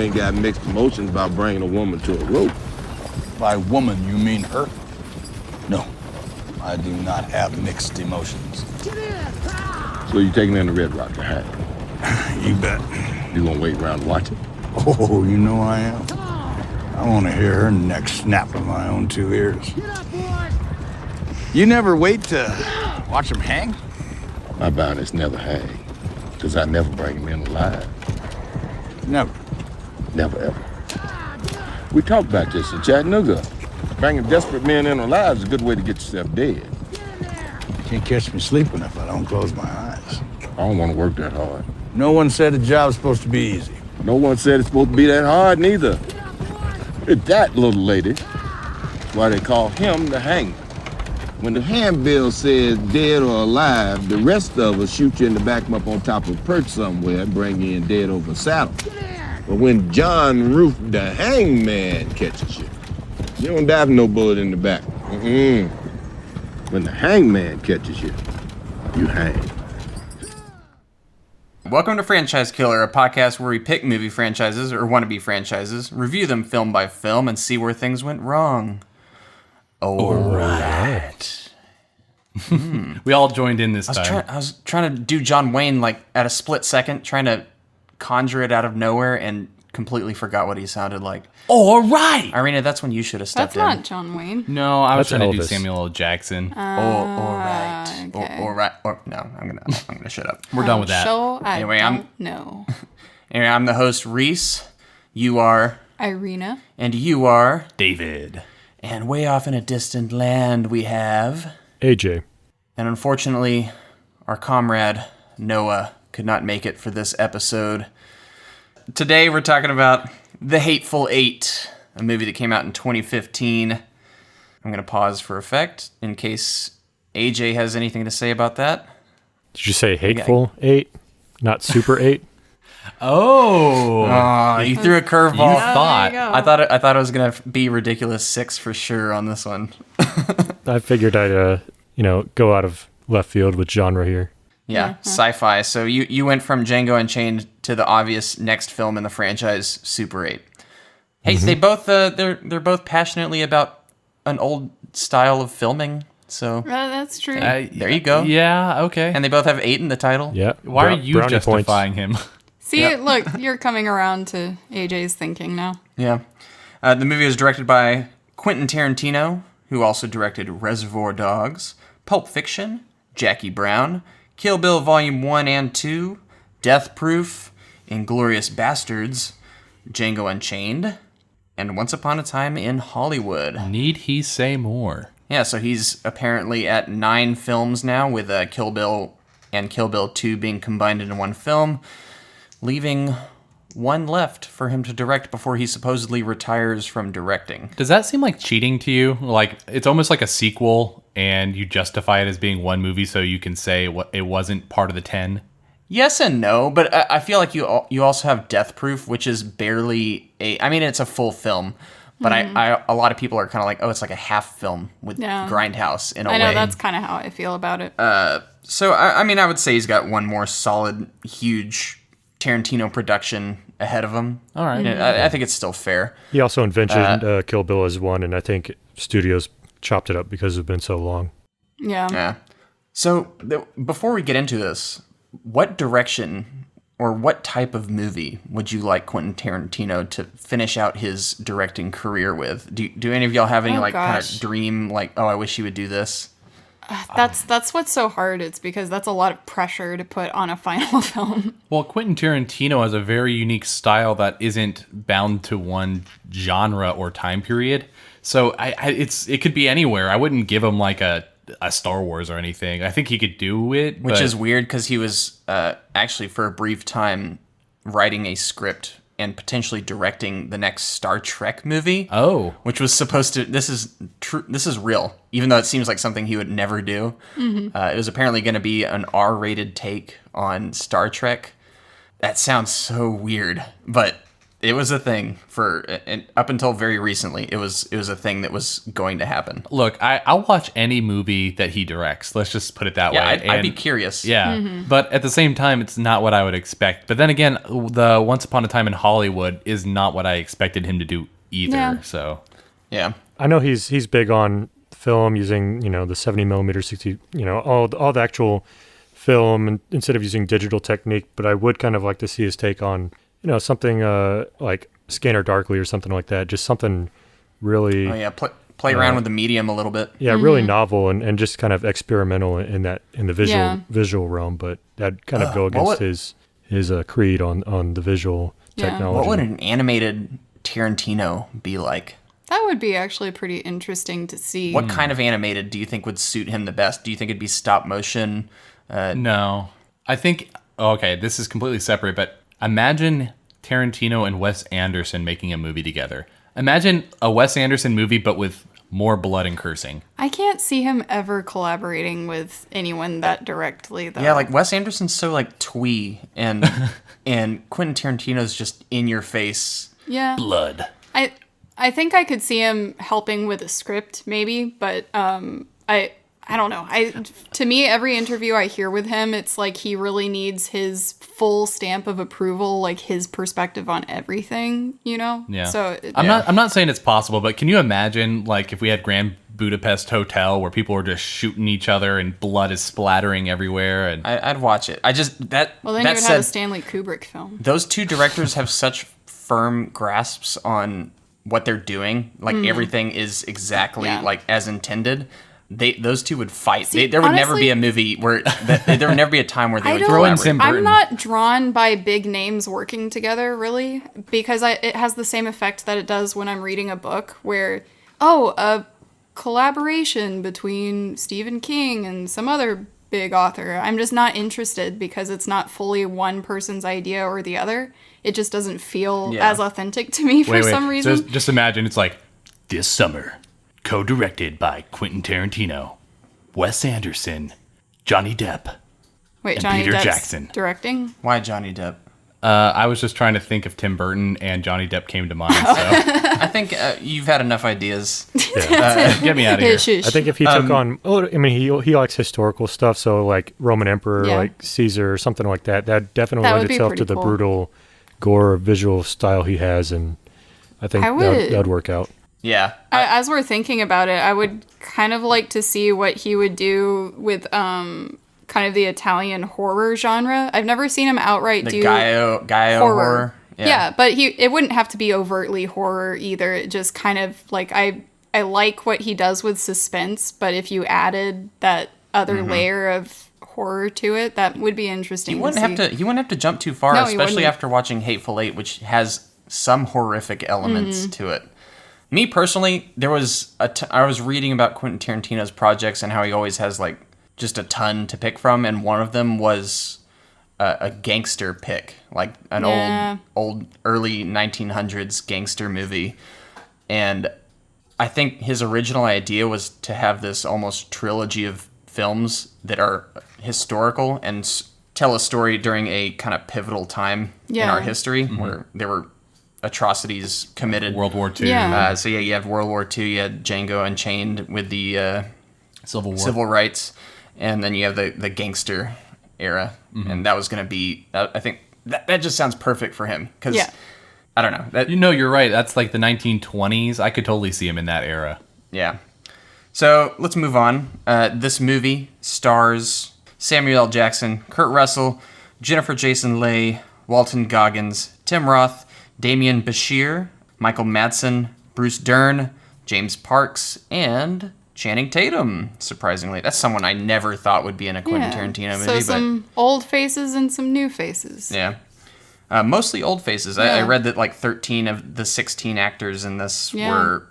ain't got mixed emotions about bringing a woman to a rope. By woman, you mean her? No, I do not have mixed emotions. So you taking in the Red Rock to hang? You bet. You gonna wait around and watch it? Oh, you know I am. I want to hear her neck snap with my own two ears. You never wait to watch them hang? My bounties never hang, because I never bring them in alive. Never. Never, ever. We talked about this in Chattanooga. Bringing desperate men in alive is a good way to get yourself dead. You can't catch me sleeping if I don't close my eyes. I don't want to work that hard. No one said the job's supposed to be easy. No one said it's supposed to be that hard, neither. It's that little lady. That's why they call him the hangman. When the handbill says dead or alive, the rest of us shoot you in the back up on top of a perch somewhere and bring you in dead over a saddle. But when John Roof, the hangman, catches you, you don't dive no bullet in the back. When the hangman catches you, you hang. Welcome to Franchise Killer, a podcast where we pick movie franchises or wannabe franchises, review them film by film, and see where things went wrong. All right. We all joined in this time. I was trying to do John Wayne like at a split second, trying to conjure it out of nowhere, and completely forgot what he sounded like. All right. Irina, that's when you should have stepped That's in. not John Wayne. No, I was That's trying to do Elvis. Samuel L. Jackson. All right. Okay. All right. Or, no, I'm gonna shut up. We're done with that. So I Anyway, don't know. Anyway, I'm the host, Reese. You are, Irina. and you are, David. and way off in a distant land we have. AJ. And unfortunately, our comrade, Noah, could not make it for this episode. Today, we're talking about The Hateful Eight, a movie that came out in 2015. I'm going to pause for effect in case AJ has anything to say about that. Did you say Hateful Eight, not Super 8? Oh. You threw a You curveball. thought. There you go. I thought it was going to be ridiculous 6 for sure on this one. I figured I'd, go out of left field with genre here. Yeah, sci-fi. So you went from Django Unchained to the obvious next film in the franchise, Super 8. Hey, they both they're both passionately about an old style of filming. So That's true. there you go. Yeah, okay. And they both have 8 in the title. Yeah. Why are you brownie justifying him? See, look, you're coming around to AJ's thinking now. Yeah. The movie was directed by Quentin Tarantino, who also directed Reservoir Dogs, Pulp Fiction, Jackie Brown, Kill Bill Volume 1 and 2, Death Proof, Inglourious Bastards, Django Unchained, and Once Upon a Time in Hollywood. Need he say more? Yeah, so he's apparently at 9 films now, with Kill Bill and Kill Bill 2 being combined into one film, leaving one left for him to direct before he supposedly retires from directing. Does that seem like cheating to you? Like, it's almost like a sequel, and you justify it as being one movie so you can say it wasn't part of the 10? Yes and no, but I feel like you also have Death Proof, which is barely it's a full film, but a lot of people are kind of like, oh, it's like a half film with Grindhouse in a way. I know, that's kind of how I feel about it. So, I would say he's got one more solid, huge Tarantino production ahead of him. All right. I think it's still fair. He also invented Kill Bill as one, and I think studios chopped it up because it's been so long. Yeah. Yeah. So, before we get into this, what direction or what type of movie would you like Quentin Tarantino to finish out his directing career with? Do any of y'all have any kind of dream, like, oh, I wish he would do this? That's what's so hard. It's because that's a lot of pressure to put on a final film. Well, Quentin Tarantino has a very unique style that isn't bound to one genre or time period. So it could be anywhere. I wouldn't give him like a Star Wars or anything. I think he could do it. Which is weird because he was actually for a brief time writing a script and potentially directing the next Star Trek movie. Oh. Which was supposed to... This is real, even though it seems like something he would never do. Mm-hmm. It was apparently going to be an R-rated take on Star Trek. That sounds so weird, but It was a thing for and up until very recently. It was a thing that was going to happen. Look, I'll watch any movie that he directs. Let's just put it that Yeah, way. I'd be curious. Yeah, but at the same time, it's not what I would expect. But then again, the Once Upon a Time in Hollywood is not what I expected him to do either. Yeah. So Yeah. I know he's big on film using, the 70 millimeter, 60, all the actual film and, instead of using digital technique. But I would kind of like to see his take on, something like Scanner Darkly or something like that. Just something really, Oh yeah, play around with the medium a little bit. really novel and just kind of experimental in the visual realm. But that kind of go against his creed on the visual technology. What would an animated Tarantino be like? That would be actually pretty interesting to see. What kind of animated do you think would suit him the best? Do you think it'd be stop motion? no, I think okay. This is completely separate, but imagine Tarantino and Wes Anderson making a movie together. Imagine a Wes Anderson movie, but with more blood and cursing. I can't see him ever collaborating with anyone that directly, though. Yeah, like Wes Anderson's so like twee, and and Quentin Tarantino's just in your face. Yeah. Blood. I think I could see him helping with a script, maybe, but I don't know. To me, every interview I hear with him, it's like he really needs his full stamp of approval, like his perspective on everything, Yeah. So I'm not saying it's possible, but can you imagine like if we had Grand Budapest Hotel where people were just shooting each other and blood is splattering everywhere? And I'd watch it. I just that. Well, then that you would said, have a Stanley Kubrick film. those two directors have such firm grasps on what they're doing. Like everything is exactly like as intended. Those two would fight. See, There would never honestly, be a movie where there would never be a time where they would throw in collaborate. Tim Burton. I'm not drawn by big names working together, really, because it has the same effect that it does when I'm reading a book where, a collaboration between Stephen King and some other big author. I'm just not interested because it's not fully one person's idea or the other. It just doesn't feel as authentic to me for some reason. So just imagine it's like this summer, co-directed by Quentin Tarantino, Wes Anderson, Johnny Depp, Wait, and Johnny Peter Depp's Jackson. directing? Why Johnny Depp? I was just trying to think of Tim Burton, and Johnny Depp came to mind. So I think you've had enough ideas. get me out of here. Shush. I think if he took on, he likes historical stuff, so like Roman Emperor, like Caesar, or something like that. That definitely That lends would be itself pretty to the cool. brutal gore visual style he has, and I think that'd work out. Yeah. As we're thinking about it, I would kind of like to see what he would do with kind of the Italian horror genre. I've never seen him outright The do Gaio horror. Yeah, but it wouldn't have to be overtly horror either. It just kind of like I like what he does with suspense, but if you added that other layer of horror to it, that would be interesting. He wouldn't have to jump too far, No, he especially wouldn't. after watching Hateful Eight, which has some horrific elements to it. Me personally, I was reading about Quentin Tarantino's projects and how he always has like just a ton to pick from, and one of them was a gangster pick, like an old early 1900s gangster movie. And I think his original idea was to have this almost trilogy of films that are historical and tell a story during a kind of pivotal time in our history where there were atrocities committed. World War II, Yeah. So you have World War II, you had Django Unchained with the Civil War. civil rights, and then you have the gangster era, and that was going to be. I think that just sounds perfect for him because I don't know. You're right. That's like the 1920s. I could totally see him in that era. Yeah. So let's move on. This movie stars Samuel L. Jackson, Kurt Russell, Jennifer Jason Leigh, Walton Goggins, Tim Roth, Damian Bashir, Michael Madsen, Bruce Dern, James Parks, and Channing Tatum. Surprisingly, that's someone I never thought would be in a Quentin Tarantino movie. So some old faces and some new faces. Yeah. Mostly old faces. I read that like 13 of the 16 actors in this were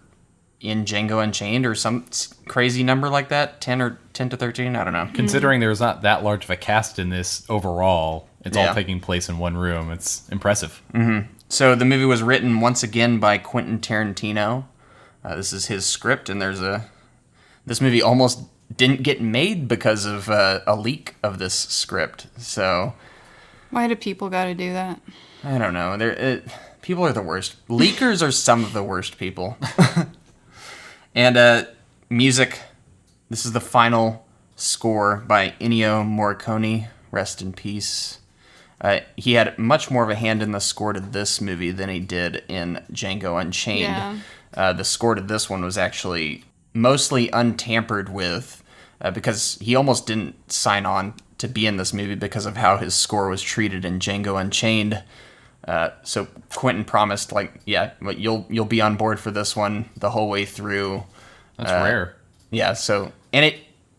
in Django Unchained or some crazy number like that. 10 to 13, I don't know. Considering there's not that large of a cast in this overall, it's all taking place in one room. It's impressive. So the movie was written once again by Quentin Tarantino. This is his script, and this movie almost didn't get made because of a leak of this script. So Why do people got to do that? I don't know. People are the worst. Leakers are some of the worst people. And music. This is the final score by Ennio Morricone. Rest in peace. He had much more of a hand in the score to this movie than he did in Django Unchained. Yeah. The score to this one was actually mostly untampered with because he almost didn't sign on to be in this movie because of how his score was treated in Django Unchained. So Quentin promised, you'll be on board for this one the whole way through. That's rare. Yeah, so, and it,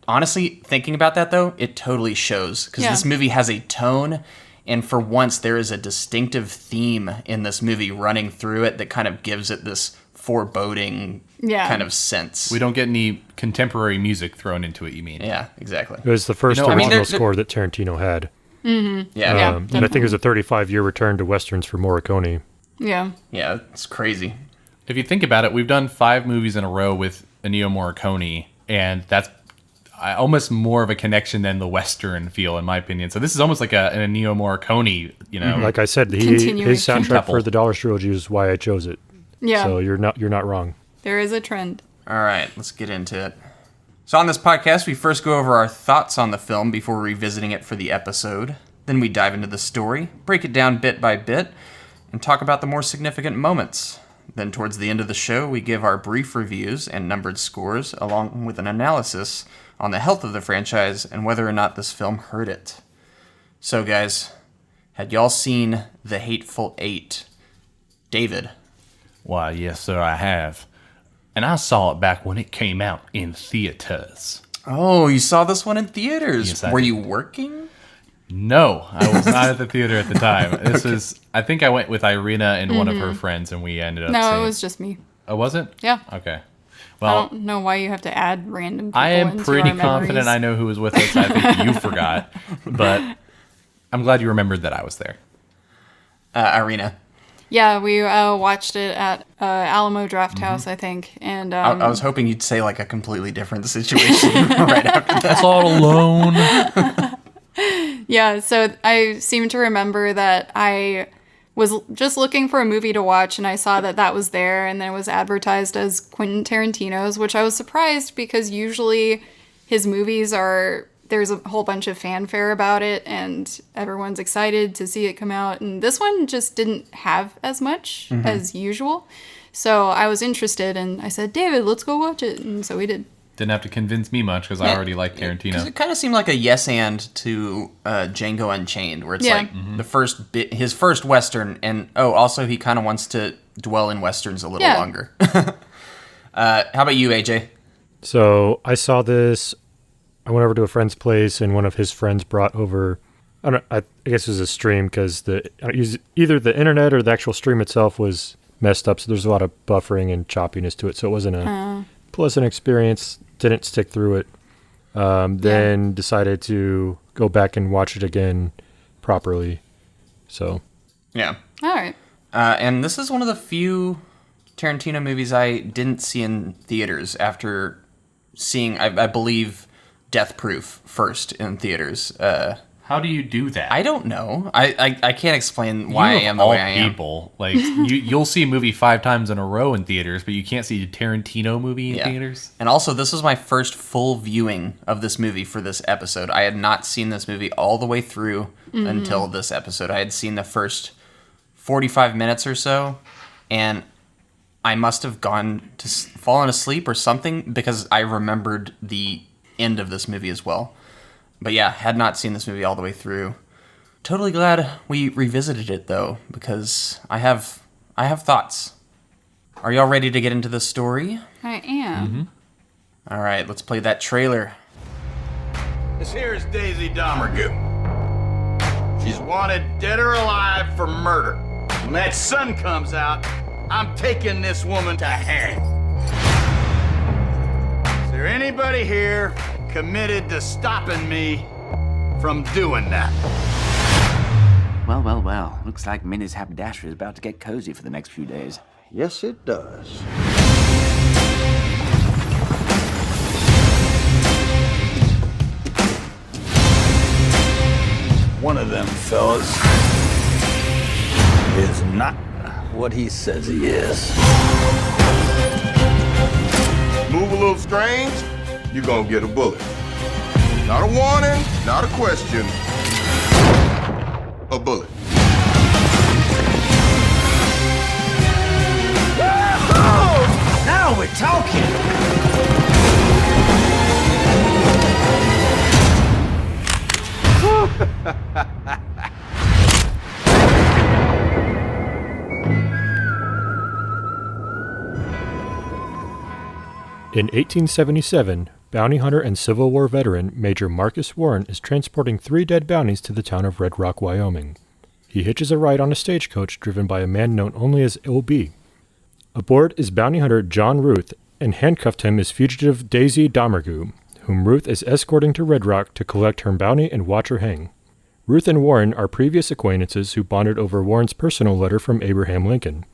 honestly, thinking about that, though, it totally shows. Because this movie has a tone, and for once, there is a distinctive theme in this movie running through it that kind of gives it this foreboding kind of sense. We don't get any contemporary music thrown into it, you mean? Yeah, exactly. It was the first original score that Tarantino had. Mm-hmm. Yeah. And I think it was a 35-year return to Westerns for Morricone. Yeah. Yeah, it's crazy. If you think about it, we've done 5 movies in a row with Ennio Morricone, and that's almost more of a connection than the Western feel, in my opinion. So this is almost like an Ennio Morricone, Like I said, his soundtrack for the Dollar Trilogy is why I chose it. Yeah. So you're not wrong. There is a trend. All right, let's get into it. So on this podcast, we first go over our thoughts on the film before revisiting it for the episode. Then we dive into the story, break it down bit by bit, and talk about the more significant moments. Then towards the end of the show, we give our brief reviews and numbered scores, along with an analysis on the health of the franchise and whether or not this film hurt it. So guys, had y'all seen The Hateful Eight? David? Why, yes, sir, I have. And I saw it back when it came out in theaters. Oh, you saw this one in theaters. Yes, I Were did. you working? No, I was not at the theater at the time. This was, I think I went with Irina and one of her friends, and we ended up No, seeing it was just me. Oh, was it? Yeah. Okay. I Well, don't know why you have to add random people I am into pretty our confident memories. I know who was with us. I think you forgot. But I'm glad you remembered that I was there. Irina. Yeah, we watched it at Alamo Draft House, I think. And I was hoping you'd say like a completely different situation right after that. That's all alone. yeah, so I seem to remember that I was just looking for a movie to watch, and I saw that was there, and then it was advertised as Quentin Tarantino's, which I was surprised because usually his movies there's a whole bunch of fanfare about it, and everyone's excited to see it come out, and this one just didn't have as much as usual. So I was interested, and I said, David, let's go watch it, and so we did. Didn't have to convince me much because I already like Tarantino. Because it kind of seemed like a yes and to Django Unchained, where it's like his first Western, and also he kind of wants to dwell in Westerns a little longer. How about you, AJ? So I saw this. I went over to a friend's place, and one of his friends brought over. I guess it was a stream because either the internet or the actual stream itself was messed up, so there's a lot of buffering and choppiness to it. So it wasn't a pleasant experience. Didn't stick through it. Then decided to go back and watch it again properly. So Yeah. All right. And this is one of the few Tarantino movies I didn't see in theaters after seeing, I believe, Death Proof first in theaters. How do you do that? I don't know. I can't explain why I am the way I am. People, like you'll see a movie 5 times in a row in theaters, but you can't see a Tarantino movie in theaters. And also, this was my first full viewing of this movie for this episode. I had not seen this movie all the way through until this episode. I had seen the first 45 minutes or so, and I must have fallen asleep or something because I remembered the end of this movie as well. But yeah, had not seen this movie all the way through. Totally glad we revisited it though, because I have thoughts. Are y'all ready to get into the story? I am. All right, let's play that trailer. This here is Daisy Domergue. She's wanted dead or alive for murder. When that sun comes out, I'm taking this woman to hang. Is there anybody here committed to stopping me from doing that? Well, well, well. Looks like Minnie's haberdashery is about to get cozy for the next few days. Yes, it does. One of them fellas is not what he says he is. Move a little strange, you're gonna get a bullet. Not a warning, not a question. A bullet. Now we're talking. In 1877, bounty hunter and Civil War veteran Major Marcus Warren is transporting 3 dead bounties to the town of Red Rock, Wyoming. He hitches a ride on a stagecoach driven by a man known only as O.B. Aboard is bounty hunter John Ruth, and handcuffed him is fugitive Daisy Domergue, whom Ruth is escorting to Red Rock to collect her bounty and watch her hang. Ruth and Warren are previous acquaintances who bonded over Warren's personal letter from Abraham Lincoln.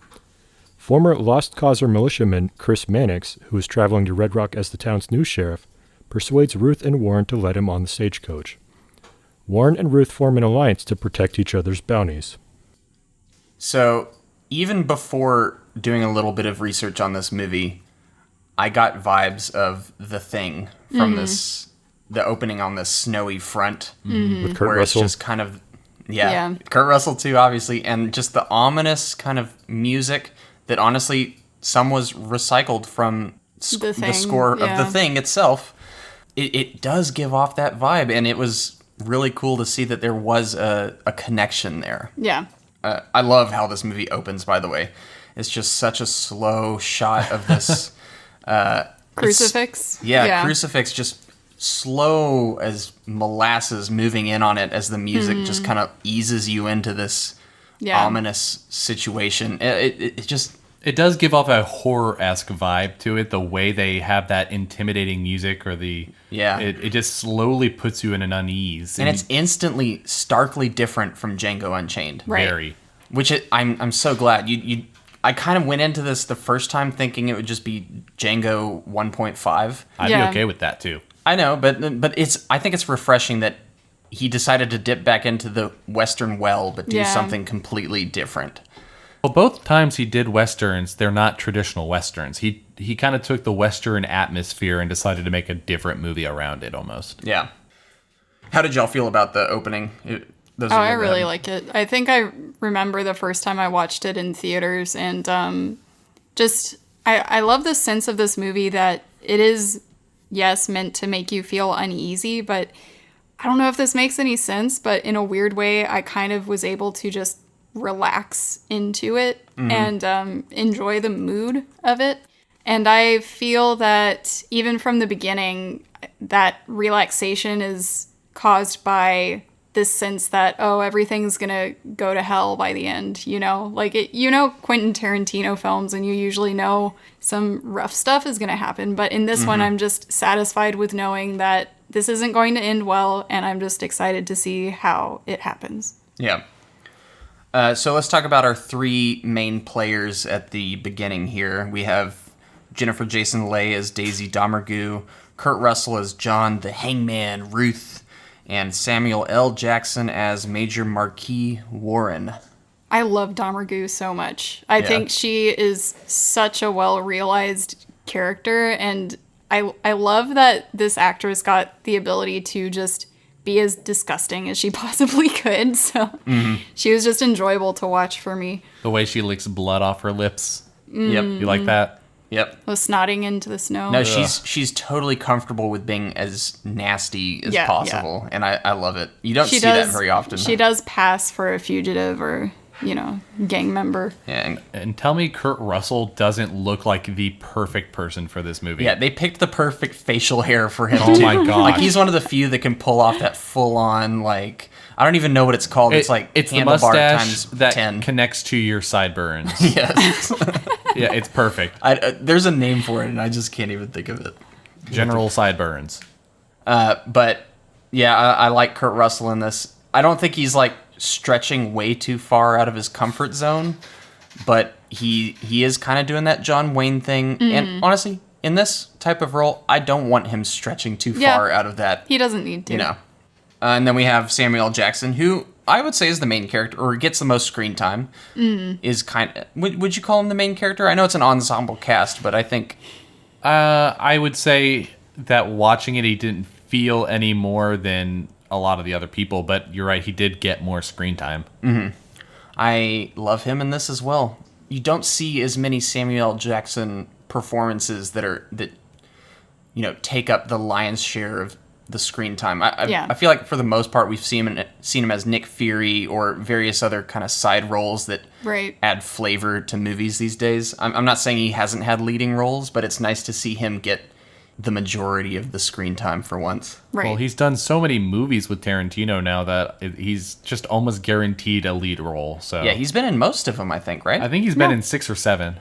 Former Lost Causer militiaman Chris Mannix, who is traveling to Red Rock as the town's new sheriff, persuades Ruth and Warren to let him on the stagecoach. Warren and Ruth form an alliance to protect each other's bounties. So, even before doing a little bit of research on this movie, I got vibes of The Thing from the opening on the snowy front. With Kurt where Russell. It's just kind of, Kurt Russell too, obviously, and just the ominous kind of music that honestly, some was recycled from the score of The Thing itself. It does give off that vibe, and it was really cool to see that there was a connection there. Yeah. I love how this movie opens, by the way. It's just such a slow shot of this... Crucifix? Crucifix, just slow as molasses moving in on it as the music just kind of eases you into this ominous situation. It does give off a horror-esque vibe to it, the way they have that intimidating music, or it just slowly puts you in an unease. And it's instantly, starkly different from Django Unchained. Right. Very. Which I'm so glad. I kind of went into this the first time thinking it would just be Django 1.5. I'd be okay with that too. I know, but I think it's refreshing that he decided to dip back into the Western well, but do something completely different. Well, both times he did Westerns, they're not traditional Westerns. He kind of took the Western atmosphere and decided to make a different movie around it almost. Yeah. How did y'all feel about the opening? I really like it. I think I remember the first time I watched it in theaters, and I love the sense of this movie that it is, yes, meant to make you feel uneasy, but I don't know if this makes any sense, but in a weird way, I kind of was able to just relax into it and enjoy the mood of it. And I feel that even from the beginning, that relaxation is caused by this sense that, oh, everything's gonna go to hell by the end, you know? Like, Quentin Tarantino films, and you usually know some rough stuff is gonna happen, but in this one, I'm just satisfied with knowing that this isn't going to end well, and I'm just excited to see how it happens. Yeah. So let's talk about our 3 main players at the beginning here. We have Jennifer Jason Leigh as Daisy Domergue, Kurt Russell as John the Hangman Ruth, and Samuel L. Jackson as Major Marquis Warren. I love Domergue so much. I think she is such a well-realized character, and I love that this actress got the ability to just be as disgusting as she possibly could. So she was just enjoyable to watch for me. The way she licks blood off her lips. Yep. You like that? Yep. Was snotting into the snow. No, she's totally comfortable with being as nasty as possible, and I love it. You don't see that very often. She does pass for a fugitive or, gang member. Yeah, and tell me Kurt Russell doesn't look like the perfect person for this movie. Yeah, they picked the perfect facial hair for him. Oh my god! Like, he's one of the few that can pull off that full-on, like, I don't even know what it's called. It's the handlebar mustache times that 10. connects to your sideburns. Yes. Yeah, it's perfect. There's a name for it, and I just can't even think of it. General sideburns. But yeah, I like Kurt Russell in this. I don't think he's like stretching way too far out of his comfort zone, but he is kind of doing that John Wayne thing. And honestly, in this type of role, I don't want him stretching too far out of that. He doesn't need to. And then we have Samuel L. Jackson, who I would say is the main character, or gets the most screen time, is kind of... Would you call him the main character? I know it's an ensemble cast, but I think... I would say that watching it, he didn't feel any more than a lot of the other people, but you're right, he did get more screen time. I love him in this as well. You don't see as many Samuel L. Jackson performances that take up the lion's share of the screen time. I feel like for the most part we've seen him as Nick Fury or various other kind of side roles that add flavor to movies these days. I'm not saying he hasn't had leading roles, but it's nice to see him get the majority of the screen time for once. Well, he's done so many movies with Tarantino now that he's just almost guaranteed a lead role. So yeah, he's been in most of them, I think, right? I think he's been in 6 or 7.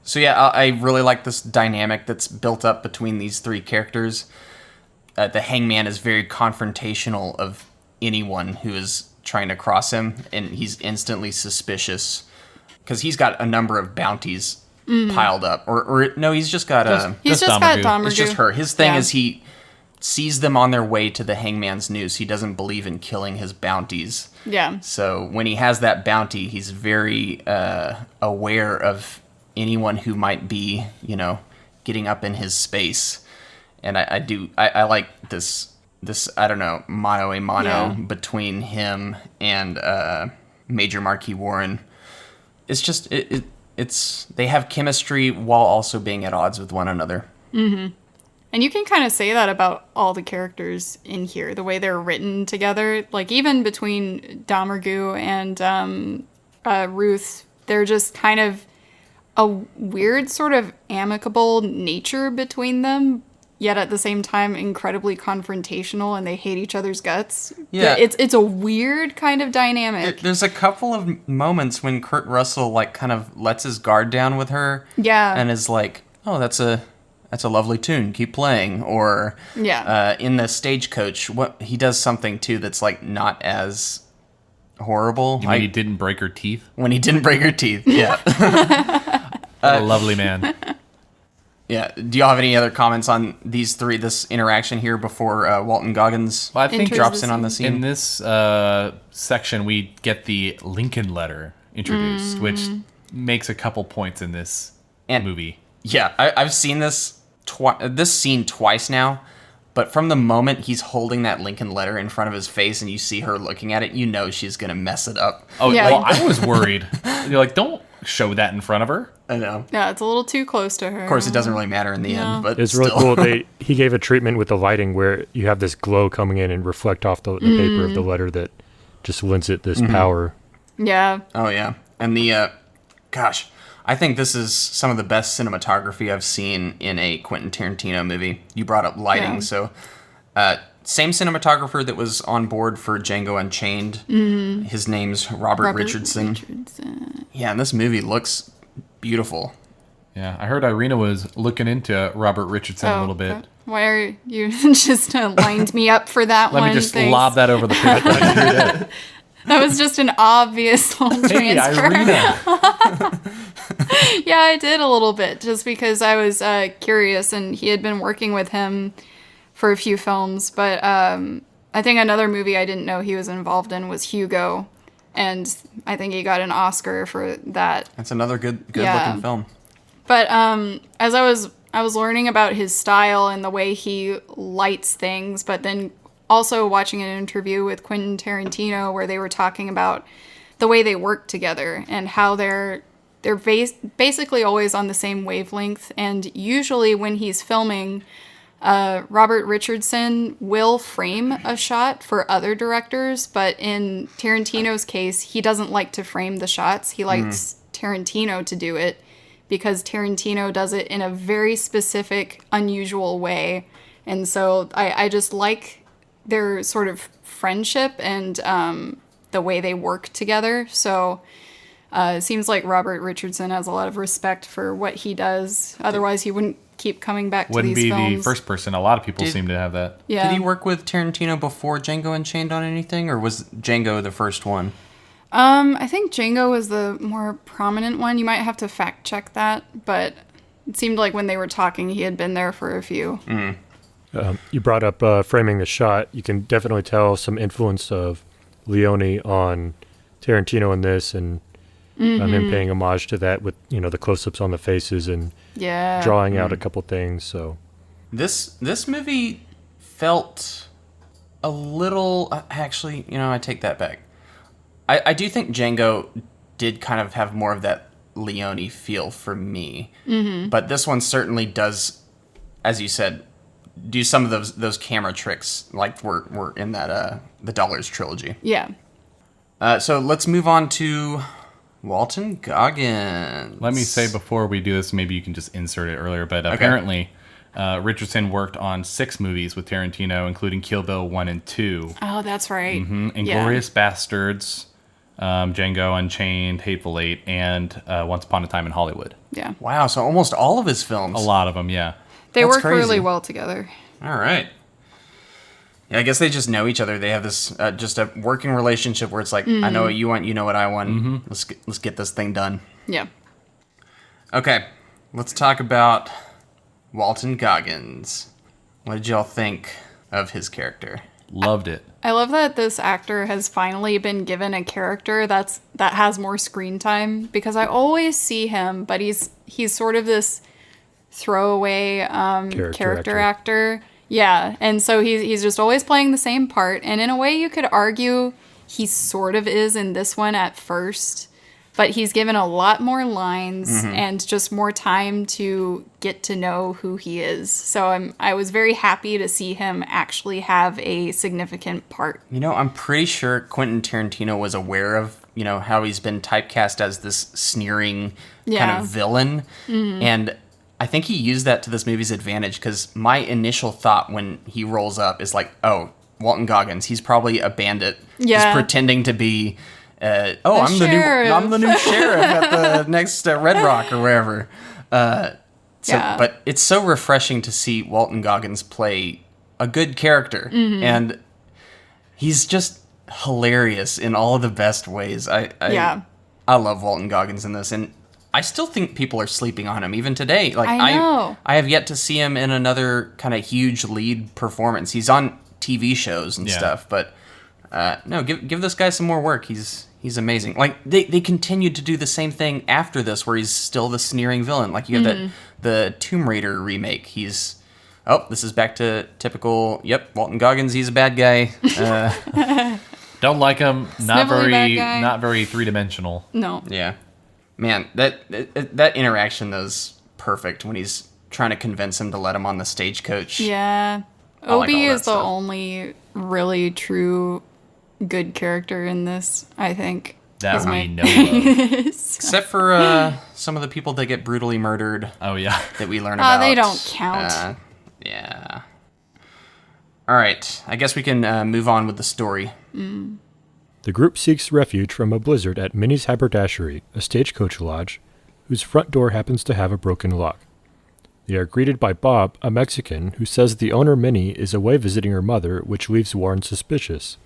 So yeah, I really like this dynamic that's built up between these three characters. The Hangman is very confrontational of anyone who is trying to cross him, and he's instantly suspicious because he's got a number of bounties piled up. Or no, he's just got he's just got Dahmergu. It's just her. His thing is he sees them on their way to the Hangman's noose. He doesn't believe in killing his bounties. Yeah. So when he has that bounty, he's very aware of anyone who might be, getting up in his space. And I like this I don't know, mano a mano between him and Major Marquis Warren. It's just it's they have chemistry while also being at odds with one another. Mm-hmm. And you can kind of say that about all the characters in here, the way they're written together. Like even between Dahmergu and Ruth, they're just kind of a weird sort of amicable nature between them, yet at the same time incredibly confrontational, and they hate each other's guts. Yeah, it's a weird kind of dynamic. There's a couple of moments when Kurt Russell kind of lets his guard down with her. Yeah, and is like, "Oh, that's a lovely tune. Keep playing." Or in the Stagecoach, he does something too that's not as horrible. You mean he didn't break her teeth? When he didn't break her teeth, yeah. A lovely man. Yeah. Do y'all have any other comments on these three, this interaction here before Walton Goggins drops in on the scene? In this section, we get the Lincoln letter introduced, which makes a couple points in this movie. Yeah, I've seen this scene twice now, but from the moment he's holding that Lincoln letter in front of his face and you see her looking at it, you know she's going to mess it up. Oh, yeah. Well, I was worried. You're like, don't show that in front of her. I know. Yeah, it's a little too close to her. Of course, it doesn't really matter in the end, but it's really cool. He gave a treatment with the lighting where you have this glow coming in and reflect off the paper of the letter that just lends it this power. Yeah. Oh, yeah. And I think this is some of the best cinematography I've seen in a Quentin Tarantino movie. You brought up lighting, so same cinematographer that was on board for Django Unchained. His name's Robert Richardson. Yeah, and this movie looks beautiful. Yeah, I heard Irina was looking into Robert Richardson a little bit. Why are you just lined me up for that one? Let me just lob that over the paper. That was just an obvious transfer. Hey, Irina. Yeah, I did a little bit, just because I was curious, and he had been working with him for a few films. But I think another movie I didn't know he was involved in was Hugo, and I think he got an Oscar for that. That's another good looking film. But as I was learning about his style and the way he lights things, but then also watching an interview with Quentin Tarantino where they were talking about the way they work together and how they're basically always on the same wavelength. And usually when he's filming, Robert Richardson will frame a shot for other directors, but in Tarantino's case, he doesn't like to frame the shots. He likes Tarantino to do it because Tarantino does it in a very specific, unusual way. And so I just like their sort of friendship and the way they work together. So it seems like Robert Richardson has a lot of respect for what he does. Otherwise, he wouldn't keep coming back to these films. Wouldn't be the first person. A lot of people seem to have that. Yeah. Did he work with Tarantino before Django Unchained on anything, or was Django the first one? I think Django was the more prominent one. You might have to fact check that, but it seemed like when they were talking, he had been there for a few. You brought up framing the shot. You can definitely tell some influence of Leone on Tarantino in this, and him paying homage to that with the close-ups on the faces and drawing out a couple things. So this movie felt a little. Actually, I take that back. I do think Django did kind of have more of that Leone feel for me, but this one certainly does, as you said, do some of those camera tricks like were in that the Dollars trilogy. Yeah. So let's move on to Walton Goggins. Let me say before we do this, maybe you can just insert it earlier, but apparently Richardson worked on 6 movies with Tarantino, including Kill Bill 1 and 2. Oh, that's right. Inglourious Bastards, Django Unchained, Hateful Eight, and Once Upon a Time in Hollywood. Yeah. Wow, so almost all of his films. A lot of them, yeah. They That's work crazy. really well together. All right. Yeah, I guess they just know each other. They have this just a working relationship where it's like, I know what you want, you know what I want. Let's get this thing done. Yeah. Okay, let's talk about Walton Goggins. What did y'all think of his character? Loved it. I love that this actor has finally been given a character that has more screen time, because I always see him, but he's sort of this throwaway character actor. Yeah, and so he's just always playing the same part, and in a way you could argue he sort of is in this one at first, but he's given a lot more lines and just more time to get to know who he is. So I was very happy to see him actually have a significant part. I'm pretty sure Quentin Tarantino was aware of, how he's been typecast as this sneering kind of villain. And I think he used that to this movie's advantage, because my initial thought when he rolls up is like, oh, Walton Goggins, he's probably a bandit. Yeah. He's pretending to be, I'm sheriff. the new sheriff at the next Red Rock or wherever. But it's so refreshing to see Walton Goggins play a good character, and he's just hilarious in all of the best ways. I love Walton Goggins in this, and I still think people are sleeping on him even today. Like I know. I have yet to see him in another kind of huge lead performance. He's on TV shows and stuff, but no, give this guy some more work. He's amazing. Like they continued to do the same thing after this, where he's still the sneering villain. Like you have the Tomb Raider remake. This is back to typical. Yep, Walton Goggins. He's a bad guy. Don't like him. Not Snivelly bad guy. very 3-dimensional. No. Yeah, man, that interaction was perfect when he's trying to convince him to let him on the stagecoach. Yeah. I like Obi all that is the stuff. only really true good character in this, I think. That we know of. Except for some of the people that get brutally murdered. Oh, yeah. That we learn about. They don't count. Yeah. All right. I guess we can move on with the story. the group seeks refuge from a blizzard at Minnie's Haberdashery, a stagecoach lodge, whose front door happens to have a broken lock. They are greeted by Bob, a Mexican, who says the owner Minnie is away visiting her mother, which leaves Warren suspicious.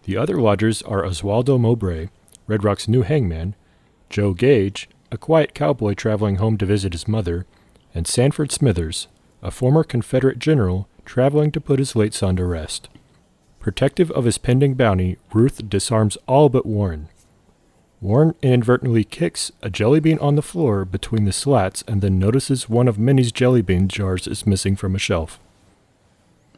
The other lodgers are Oswaldo Mowbray, Red Rock's new hangman, Joe Gage, a quiet cowboy traveling home to visit his mother, and Sanford Smithers, a former Confederate general traveling to put his late son to rest. Protective of his pending bounty, Ruth disarms all but Warren. Warren inadvertently kicks a jelly bean on the floor between the slats and then notices one of Minnie's jelly bean jars is missing from a shelf.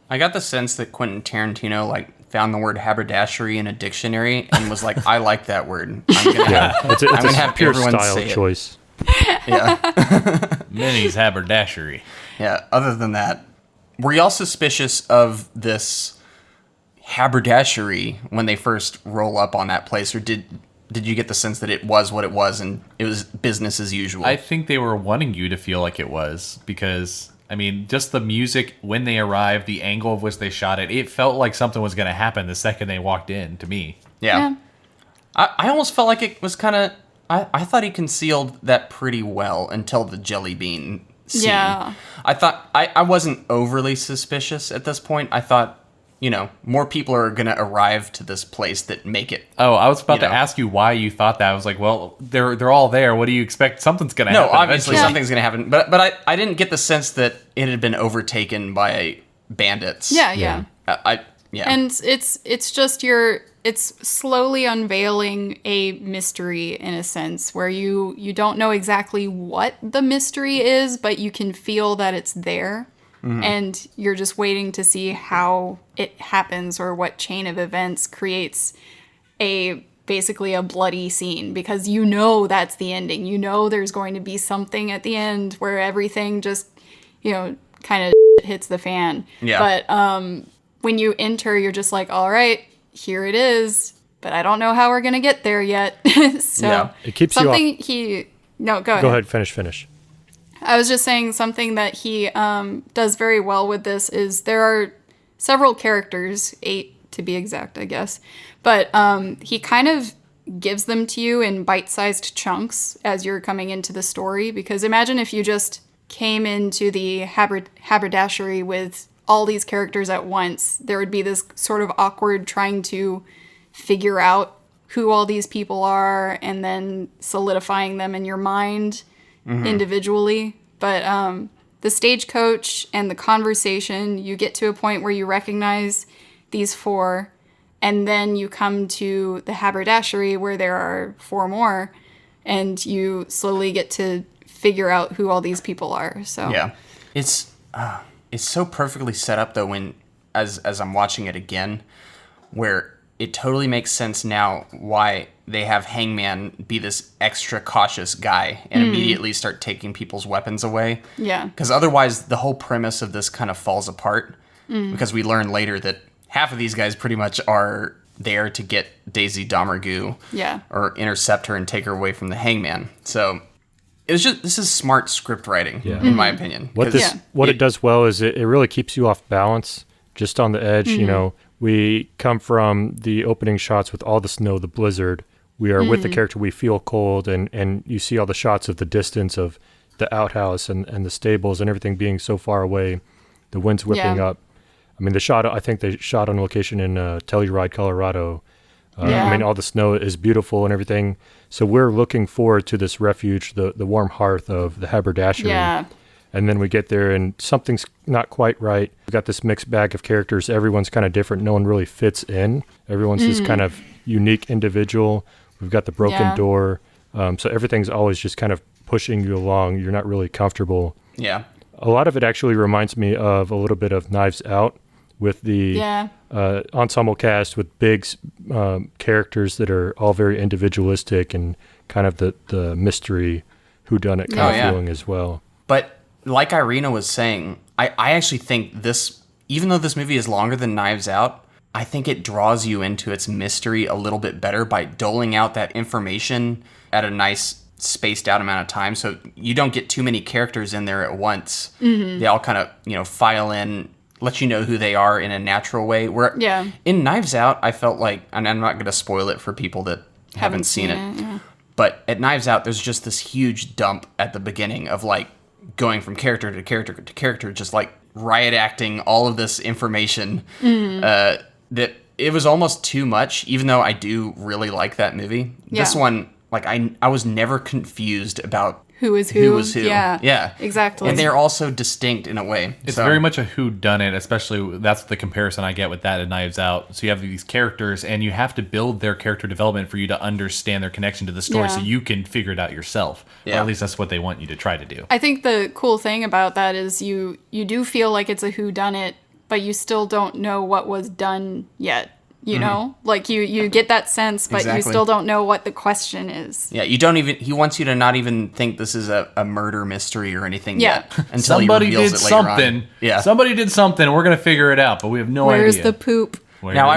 I got the sense that Quentin Tarantino found the word haberdashery in a dictionary and was like, I like that word. I'm gonna have pure everyone style say choice. Yeah. Minnie's haberdashery. Yeah. Other than that, were y'all suspicious of this haberdashery when they first roll up on that place, or did you get the sense that it was what it was and it was business as usual? I think they were wanting you to feel like it was because, I mean, just the music when they arrived, the angle of which they shot it, it felt like something was going to happen the second they walked in to me. Yeah. I almost felt like it was kind of... I thought he concealed that pretty well until the jelly bean scene. Yeah. I thought... I wasn't overly suspicious at this point. I thought, more people are going to arrive to this place that make it... Oh, I was about to ask you why you thought that. I was like, well, they're all there. What do you expect? Something's going to happen. No, obviously eventually. something's going to happen. But I didn't get the sense that it had been overtaken by bandits. Yeah. Yeah. And it's just it's slowly unveiling a mystery in a sense where you don't know exactly what the mystery is, but you can feel that it's there. And you're just waiting to see how it happens or what chain of events creates basically a bloody scene, because you know that's the ending. You know there's going to be something at the end where everything just, kind of hits the fan. Yeah. But when you enter, you're just like, all right, here it is, but I don't know how we're going to get there yet. So Yeah. It keeps you off. No, go ahead. Go ahead, finish. I was just saying something that he does very well with this is there are several characters, 8 to be exact, I guess, but he kind of gives them to you in bite-sized chunks as you're coming into the story, because imagine if you just came into the haberdashery with all these characters at once. There would be this sort of awkward trying to figure out who all these people are and then solidifying them in your mind individually. But the stagecoach and the conversation, you get to a point where you recognize these 4, and then you come to the haberdashery where there are 4 more, and you slowly get to figure out who all these people are. So Yeah. It's so perfectly set up though when as I'm watching it again, where it totally makes sense now why they have Hangman be this extra cautious guy and immediately start taking people's weapons away. Yeah. Because otherwise the whole premise of this kind of falls apart, because we learn later that half of these guys pretty much are there to get Daisy Domergue or intercept her and take her away from the Hangman. So this is smart script writing, in my opinion. What it does well is it really keeps you off balance, just on the edge. We come from the opening shots with all the snow, the blizzard. We are with the character, we feel cold, and you see all the shots of the distance of the outhouse and the stables and everything being so far away. The wind's whipping up. I mean, I think they shot on location in Telluride, Colorado. I mean, all the snow is beautiful and everything. So we're looking forward to this refuge, the warm hearth of the haberdashery. Yeah. And then we get there and something's not quite right. We've got this mixed bag of characters. Everyone's kind of different. No one really fits in. Everyone's this kind of unique individual. We've got the broken door. So everything's always just kind of pushing you along. You're not really comfortable. Yeah. A lot of it actually reminds me of a little bit of Knives Out with the ensemble cast with big characters that are all very individualistic and kind of the mystery whodunit kind of feeling as well. But like Irina was saying, I actually think this, even though this movie is longer than Knives Out, I think it draws you into its mystery a little bit better by doling out that information at a nice spaced out amount of time, so you don't get too many characters in there at once. They all kind of, file in, let you know who they are in a natural way. Where in Knives Out, I felt like, and I'm not going to spoil it for people that haven't seen it, but at Knives Out, there's just this huge dump at the beginning of like going from character to character to character, just like riot acting all of this information that it was almost too much, even though I do really like that movie. This one, like I was never confused about who is who. Yeah, exactly. And they're also distinct in a way. It's very much a whodunit, especially that's the comparison I get with that and Knives Out. So you have these characters, and you have to build their character development for you to understand their connection to the story, so you can figure it out yourself. Or at least that's what they want you to try to do. I think the cool thing about that is you do feel like it's a whodunit, but you still don't know what was done yet. You know, like you get that sense, but you still don't know what the question is. Yeah, you don't even. He wants you to not even think this is a murder mystery or anything yet until somebody he reveals did it later something. on. Yeah, somebody did something. We're gonna figure it out, but we have no idea. Where's the poop? Now I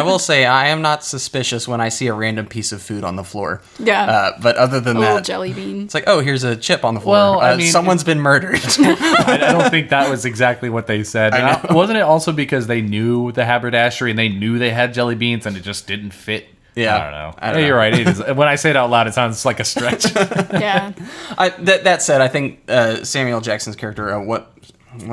will say I am not suspicious when I see a random piece of food on the floor. Yeah. But other than that, little jelly bean. It's like, oh, here's a chip on the floor. Well, I mean, someone's been murdered. I don't think that was exactly what they said. Wasn't it also because they knew the haberdashery and they knew they had jelly beans and it just didn't fit? Yeah, I don't know. You're right. It is. When I say it out loud, it sounds like a stretch. Yeah. That said, I think Samuel Jackson's character, what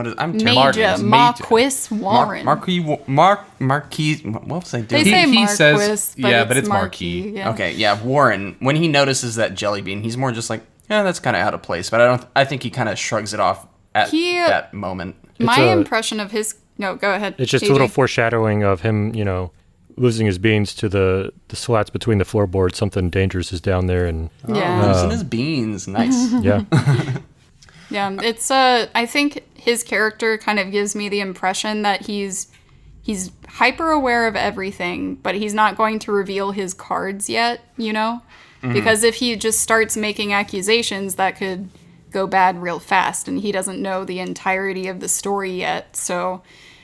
is I'm Major Marquis Warren. Marquis. What was I doing? They say he Marquis, says, but it's Marquis. Yeah. Okay, yeah, Warren. When he notices that jelly bean, he's more just like, yeah, that's kind of out of place. But I think he kind of shrugs it off at that moment. My impression of his No, go ahead. It's just AJ. a little foreshadowing of him, losing his beans to the slats between the floorboards. Something dangerous is down there, and Yeah. Losing his beans. Nice. yeah. Yeah, it's I think his character kind of gives me the impression that he's hyper aware of everything, but he's not going to reveal his cards yet, Because if he just starts making accusations, that could go bad real fast, and he doesn't know the entirety of the story yet. So,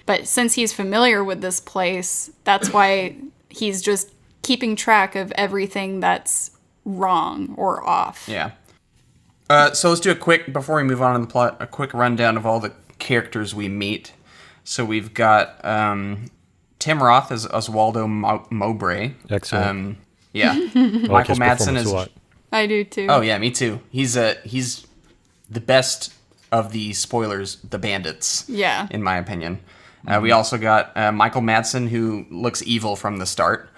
but since he's familiar with this place, that's why he's just keeping track of everything that's wrong or off. Yeah. So let's do before we move on in the plot, a quick rundown of all the characters we meet. So we've got Tim Roth as Oswaldo Mowbray. Excellent. Yeah. I like Michael his Madsen performance is. a lot. I do too. Oh yeah, me too. He's the best of the spoilers, the bandits. Yeah. In my opinion. We also got Michael Madsen, who looks evil from the start.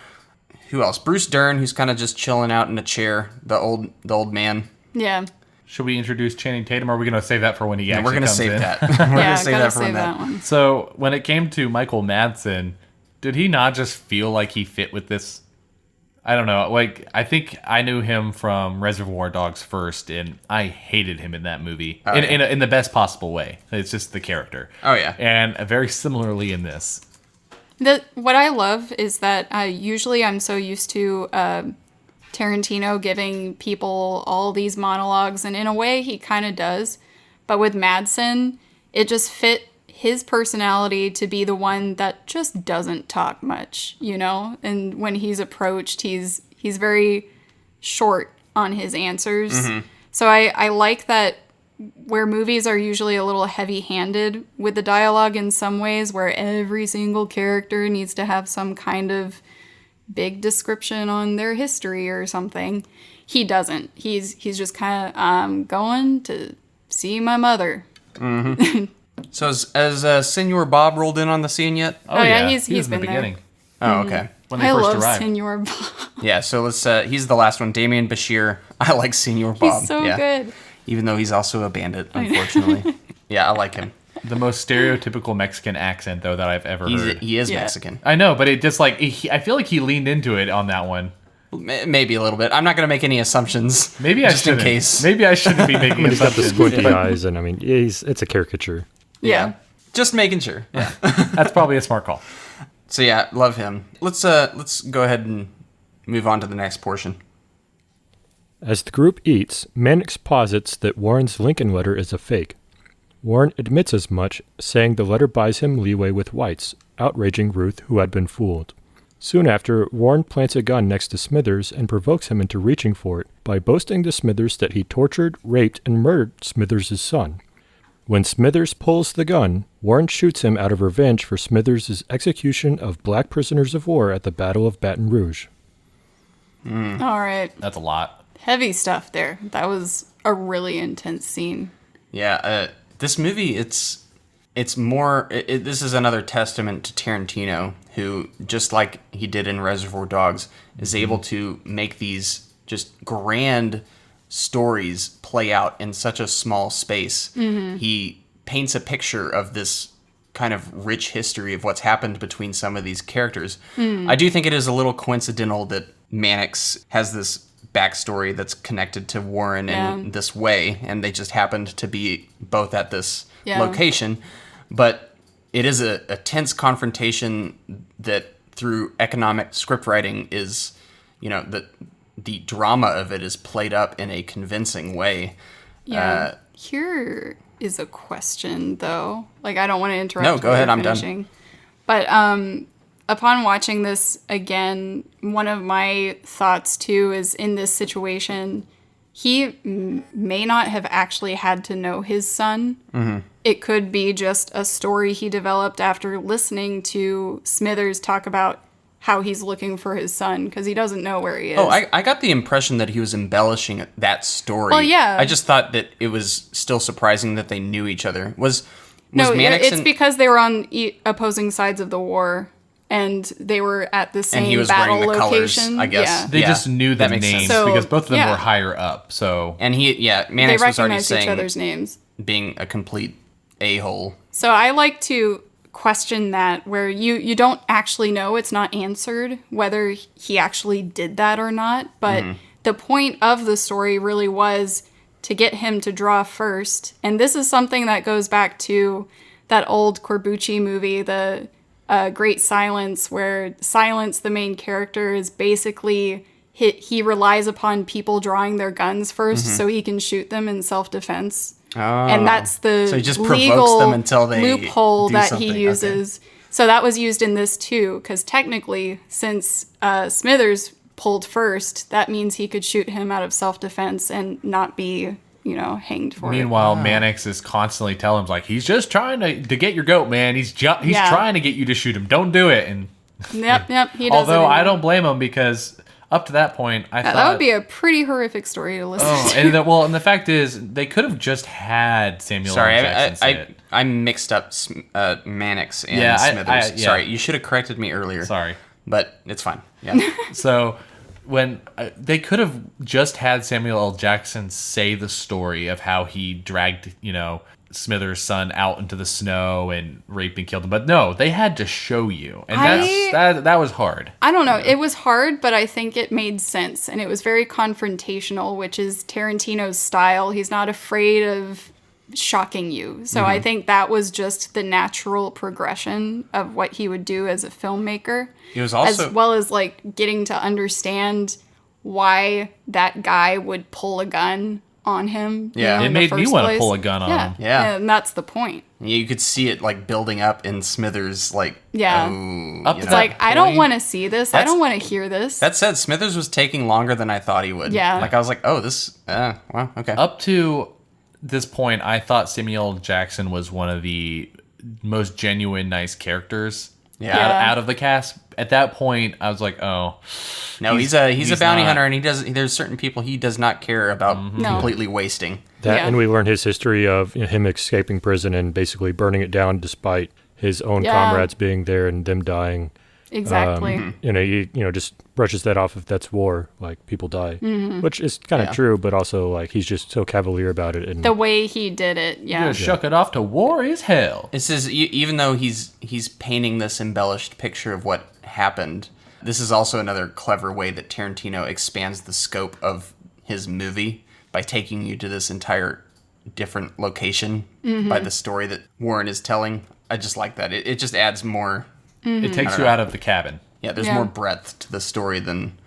Who else? Bruce Dern, who's kind of just chilling out in a chair. The old man. Yeah. Should we introduce Channing Tatum, or are we going to save that for when he actually We're gonna comes save in? that. We're gonna save gotta that for when that. one. So when it came to Michael Madsen, did he not just feel like he fit with this? I don't know. Like, I think I knew him from Reservoir Dogs first, and I hated him in that movie in the best possible way. It's just the character. Oh yeah. And very similarly in this. What I love is that usually I'm so used to Tarantino giving people all these monologues, and in a way he kind of does. But with Madsen, it just fit his personality to be the one that just doesn't talk much, And when he's approached, he's very short on his answers. Mm-hmm. So I like that where movies are usually a little heavy-handed with the dialogue in some ways, where every single character needs to have some kind of big description on their history or something. He doesn't. He's just kind of, I'm going to see my mother. Mm-hmm. So has Senor Bob rolled in on the scene yet? Oh, yeah, he's he was in been the there. beginning. Oh, okay. When they I first love arrived. Senor Bob. Yeah, so let's. He's the last one. Damian Bashir. I like Senor Bob. He's so yeah. good. Even though he's also a bandit, unfortunately. Yeah, I like him. The most stereotypical Mexican accent, though, that I've ever heard. He is Yeah. Mexican. I know, but it just like I feel like he leaned into it on that one. Maybe a little bit. I'm not going to make any assumptions. Maybe I just shouldn't. in case. Maybe I shouldn't be making He's got the assumptions. squinty but eyes, and it's a caricature. Yeah. Just making sure. Yeah. That's probably a smart call. So yeah, love him. Let's go ahead and move on to the next portion. As the group eats, Mannix posits that Warren's Lincoln letter is a fake. Warren admits as much, saying the letter buys him leeway with whites, outraging Ruth, who had been fooled. Soon after, Warren plants a gun next to Smithers and provokes him into reaching for it by boasting to Smithers that he tortured, raped, and murdered Smithers' son. When Smithers pulls the gun, Warren shoots him out of revenge for Smithers' execution of black prisoners of war at the Battle of Baton Rouge. All right. That's a lot. Heavy stuff there. That was a really intense scene. Yeah, this movie, it's more. This is another testament to Tarantino, who, just like he did in Reservoir Dogs, is able to make these just grand stories play out in such a small space. Mm-hmm. He paints a picture of this kind of rich history of what's happened between some of these characters. I do think it is a little coincidental that Mannix has this backstory that's connected to Warren in this way, and they just happened to be both at this location. But it is a tense confrontation that, through economic script writing, is, the drama of it is played up in a convincing way. Yeah. Here is a question, though. Like, I don't want to interrupt. No, go while ahead. you're I'm done. finishing. But upon watching this again, one of my thoughts, too, is in this situation, he may not have actually had to know his son. Mm-hmm. It could be just a story he developed after listening to Smithers talk about how he's looking for his son, because he doesn't know where he is. Oh, I got the impression that he was embellishing that story. Well, yeah. I just thought that it was still surprising that they knew each other. Was No, Mannix it's because they were on opposing sides of the war, and they were at the same and he was battle wearing the location. colors, I guess. Yeah. They just knew the that makes names sense. So, because both of them yeah. were higher up. So And They Mannix was already recognized saying each other's names. being a complete a-hole. So I like to question that, where you don't actually know, it's not answered whether he actually did that or not, but the point of the story really was to get him to draw first. And this is something that goes back to that old Corbucci movie, the Great Silence, where Silence, the main character, is basically he relies upon people drawing their guns first so he can shoot them in self-defense. Oh. And that's the So he just legal provokes them until they loophole do that something. he uses. So that was used in this too, because technically, since Smithers pulled first, that means he could shoot him out of self-defense and not be, hanged for it. Meanwhile, Mannix is constantly telling him, like, he's just trying to get your goat, man. He's trying to get you to shoot him. Don't do it. And Yep, he does. although it I don't blame him, because up to that point, I thought that would be a pretty horrific story to listen to. and the fact is, they could have just had Samuel L. Jackson say it. I mixed up Mannix and Smithers. Sorry, you should have corrected me earlier. Sorry. But it's fine. Yeah. So when they could have just had Samuel L. Jackson say the story of how he dragged, Smithers' son out into the snow and raped and killed him, but no, they had to show you, and that was hard. I don't know. It was hard, but I think it made sense, and it was very confrontational, which is Tarantino's style. He's not afraid of shocking you. So I think that was just the natural progression of what he would do as a filmmaker. He was also, as well as like getting to understand why that guy would pull a gun on him. Yeah. It made me want to pull a gun on him. Yeah. And that's the point. you could see it like building up in Smithers, like Yeah. Up to It's that like, I don't point- want to see this. I That's- don't want to hear this. That said, Smithers was taking longer than I thought he would. Yeah. Like I was like, oh, this, well, okay. Up to this point, I thought Samuel L. Jackson was one of the most genuine, nice characters out of the cast. At that point, I was like, oh. No, he's a bounty not. hunter, and there's certain people he does not care about completely wasting. That, Yeah. and we learned his history of him escaping prison and basically burning it down despite his own Yeah. comrades being there and them dying. Exactly. He just brushes that off if that's war, like people die, which is kind of true, but also like he's just so cavalier about it. And The way he did it, yeah. Just shuck it off to war is hell. This is even though he's painting this embellished picture of what happened. This is also another clever way that Tarantino expands the scope of his movie by taking you to this entire different location by the story that Warren is telling. I just like that. It just adds more. It takes you out of the cabin. Yeah, there's more breadth to the story than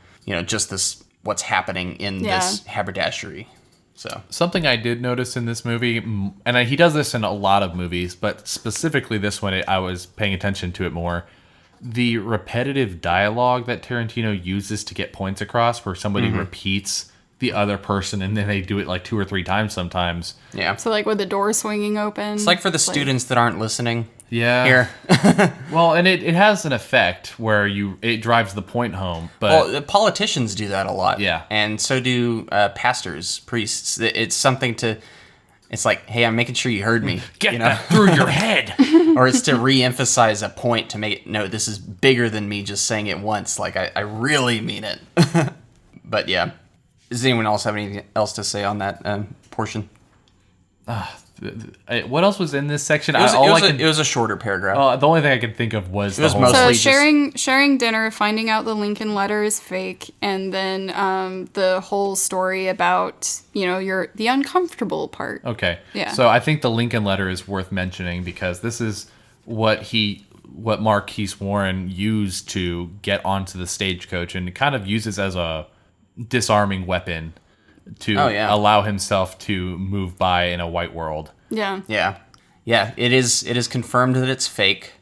just this what's happening in this haberdashery. So Something I did notice in this movie, and he does this in a lot of movies, but specifically this one, I was paying attention to it more. The repetitive dialogue that Tarantino uses to get points across, where somebody repeats the other person and then they do it like 2 or 3 times sometimes. yeah, So like with the door swinging open. it's like for the students that aren't listening. Yeah. Here, Well, and it has an effect where it drives the point home. But well, politicians do that a lot. Yeah. and so do pastors, priests. It's something to. It's like, hey, I'm making sure you heard me. get that through your head. Or it's to re-emphasize a point to make it, no, this is bigger than me just saying it once. Like, I really mean it. But yeah. Does anyone else have anything else to say on that portion? What else was in this section? It was a shorter paragraph. The only thing I could think of was It was the whole mostly- So just- sharing dinner, finding out the Lincoln letter is fake, and then the whole story about the uncomfortable part. Okay. Yeah. So I think the Lincoln letter is worth mentioning because this is what Marquise Warren used to get onto the stagecoach and kind of uses as a disarming weapon to allow himself to move by in a white world. Yeah. Yeah. It is confirmed that it's fake.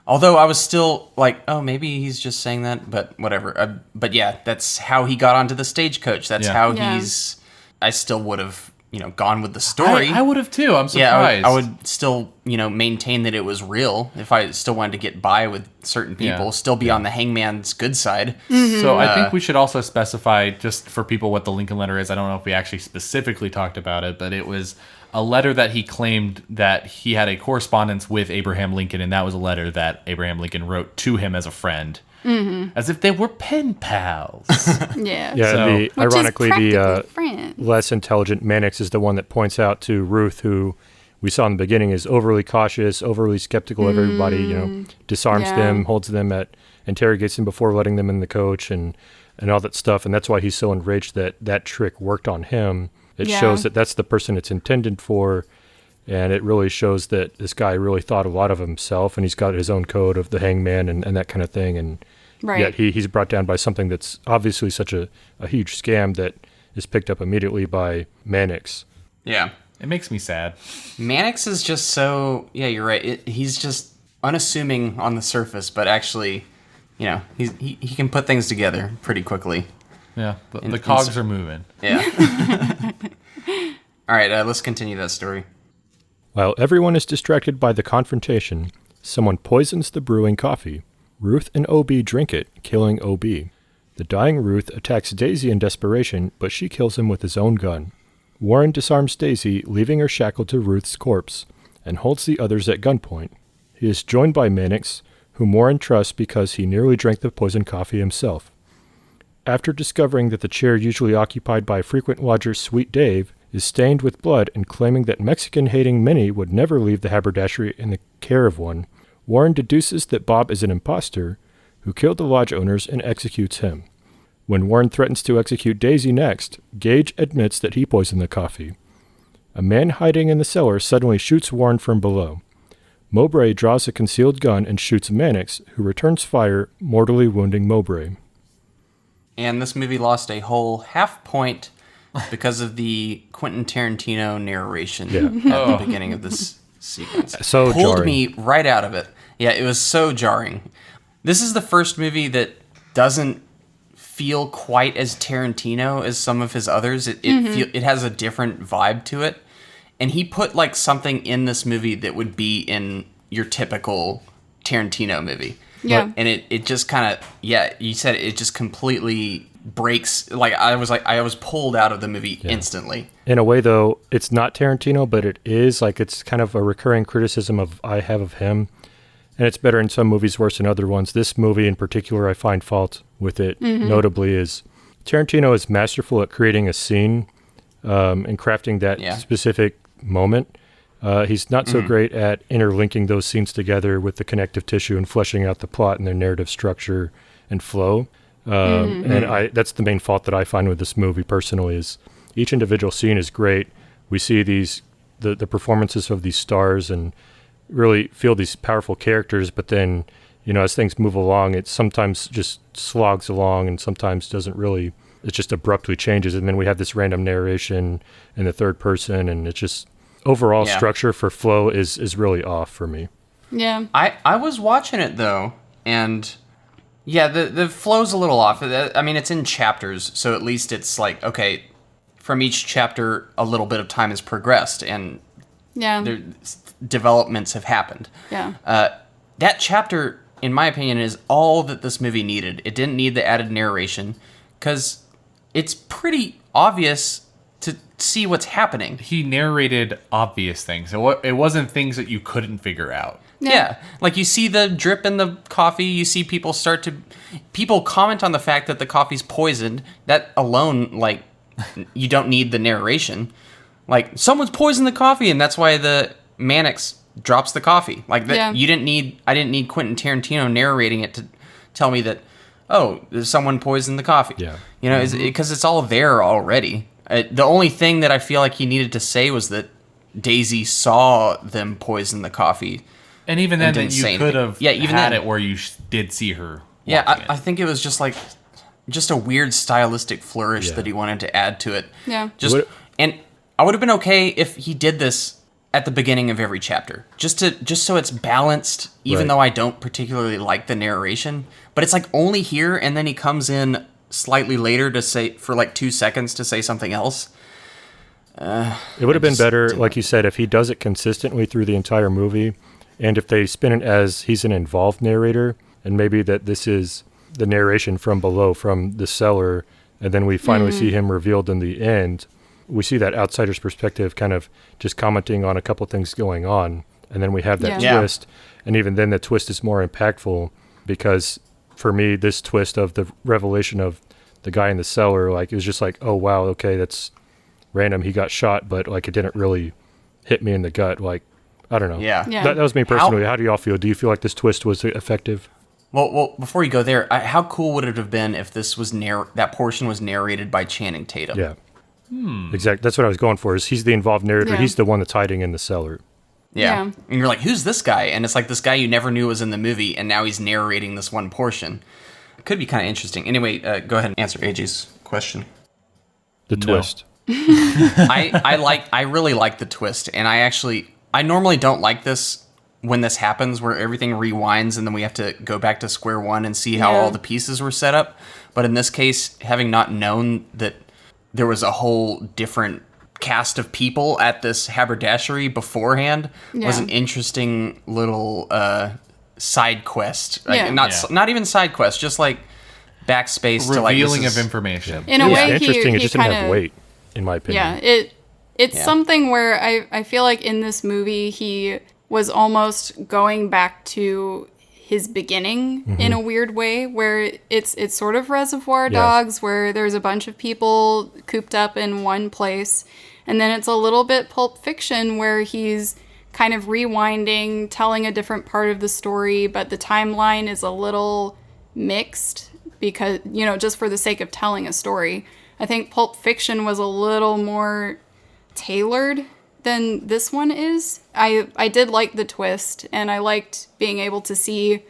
Although I was still like, oh, maybe he's just saying that, but whatever. But yeah, that's how he got onto the stagecoach. That's how he's. I still would have, gone with the story. I would have too. I'm surprised. Yeah, I would still, maintain that it was real if I still wanted to get by with certain people, still be on the hangman's good side. So I think we should also specify, just for people, what the Lincoln letter is. I don't know if we actually specifically talked about it, but it was a letter that he claimed that he had a correspondence with Abraham Lincoln, and that was a letter that Abraham Lincoln wrote to him as a friend. As if they were pen pals. Yeah. yeah, So- and Which ironically, is the practically friends. less intelligent Mannix is the one that points out to Ruth, who we saw in the beginning is overly cautious, overly skeptical of everybody, disarms them, holds them interrogates them before letting them in the coach and all that stuff. And that's why he's so enraged that trick worked on him. It shows that that's the person it's intended for. And it really shows that this guy really thought a lot of himself, and he's got his own code of the hangman and that kind of thing. And yet he's brought down by something that's obviously such a huge scam that is picked up immediately by Mannix. Yeah. It makes me sad. Mannix is just so... Yeah, you're right. He's just unassuming on the surface, but actually, he can put things together pretty quickly. Yeah, the cogs are moving. Yeah. All right, let's continue that story. While everyone is distracted by the confrontation, someone poisons the brewing coffee. Ruth and O.B. drink it, killing O.B. The dying Ruth attacks Daisy in desperation, but she kills him with his own gun. Warren disarms Daisy, leaving her shackled to Ruth's corpse, and holds the others at gunpoint. He is joined by Mannix, whom Warren trusts because he nearly drank the poisoned coffee himself. After discovering that the chair usually occupied by frequent lodger Sweet Dave is stained with blood and claiming that Mexican-hating Minnie would never leave the haberdashery in the care of one, Warren deduces that Bob is an imposter who killed the lodge owners and executes him. When Warren threatens to execute Daisy next, Gage admits that he poisoned the coffee. A man hiding in the cellar suddenly shoots Warren from below. Mowbray draws a concealed gun and shoots Mannix, who returns fire, mortally wounding Mowbray. And this movie lost a whole half point because of the Quentin Tarantino narration at the beginning of this sequence. So pulled jarring. me right out of it. Yeah, it was so jarring. This is the first movie that doesn't feel quite as Tarantino as some of his others. It has a different vibe to it. And he put like something in this movie that would be in your typical Tarantino movie. Yeah. And it just kind of, you said it just completely breaks. I was pulled out of the movie instantly. In a way, though, it's not Tarantino, but it is. It's kind of a recurring criticism I have of him. And it's better in some movies, worse in other ones. This movie in particular, I find fault with it, notably, is Tarantino is masterful at creating a scene and crafting that specific moment. He's not so great at interlinking those scenes together with the connective tissue and fleshing out the plot and their narrative structure and flow. And that's the main fault that I find with this movie personally, is each individual scene is great. We see the performances of these stars and really feel these powerful characters, but then, as things move along, it sometimes just slogs along and sometimes doesn't really, it just abruptly changes. And then we have this random narration in the third person, and it's just overall structure for flow is really off for me. Yeah. I was watching it though, and the flow's a little off. I mean, it's in chapters, so at least it's like, okay, from each chapter, a little bit of time has progressed, and developments have happened. Yeah. That chapter, in my opinion, is all that this movie needed. It didn't need the added narration, because it's pretty obvious to see what's happening. He narrated obvious things. It wasn't things that you couldn't figure out. Yeah. Like you see the drip in the coffee, you see people comment on the fact that the coffee's poisoned. That alone, you don't need the narration. Like, someone's poisoned the coffee, and that's why the Mannix drops the coffee. I didn't need Quentin Tarantino narrating it to tell me that, someone poisoned the coffee. Yeah. Because it's all there already. The only thing that I feel like he needed to say was that Daisy saw them poison the coffee. And even then, you could have had it where you did see her. Yeah, I think it was just a weird stylistic flourish that he wanted to add to it. Yeah. And I would have been okay if he did this at the beginning of every chapter, just so it's balanced, even though I don't particularly like the narration. But it's only here, and then he comes in slightly later to say, for 2 seconds, to say something else. It would have been better, like you said, if he does it consistently through the entire movie, and if they spin it as he's an involved narrator, and maybe that this is the narration from below, from the cellar, and then we finally see him revealed in the end. We see that outsider's perspective kind of just commenting on a couple things going on, and then we have that twist, and even then the twist is more impactful, because for me, this twist of the revelation of the guy in the cellar, it was just oh wow, okay, that's random, he got shot, but it didn't really hit me in the gut. Like, I don't know. Yeah. That was me personally. How do y'all feel? Do you feel like this twist was effective? Well, before you go there, how cool would it have been if this was that portion was narrated by Channing Tatum? Yeah. Exactly. That's what I was going for. Is he's the involved narrator? Yeah. He's the one that's hiding in the cellar. Yeah. Yeah. And you're like, who's this guy? And it's like this guy you never knew was in the movie, and now he's narrating this one portion. It could be kind of interesting. Anyway, go ahead and answer AJ's question. The twist. I really like the twist, and I normally don't like this when this happens, where everything rewinds and then we have to go back to square one and see how all the pieces were set up. But in this case, having not known that there was a whole different cast of people at this haberdashery beforehand was an interesting little side quest. Like, not even side quest, just like backspace to like revealing of information. In a way, interesting. It just didn't kinda, have weight, in my opinion. Yeah, it's something where I feel like in this movie he was almost going back to his beginning in a weird way, where it's sort of Reservoir Dogs, where there's a bunch of people cooped up in one place, and then it's a little bit Pulp Fiction, where he's kind of rewinding, telling a different part of the story, but the timeline is a little mixed because, you know, just for the sake of telling a story. I think Pulp Fiction was a little more tailored than this one is. I did like the twist, and I liked being able to see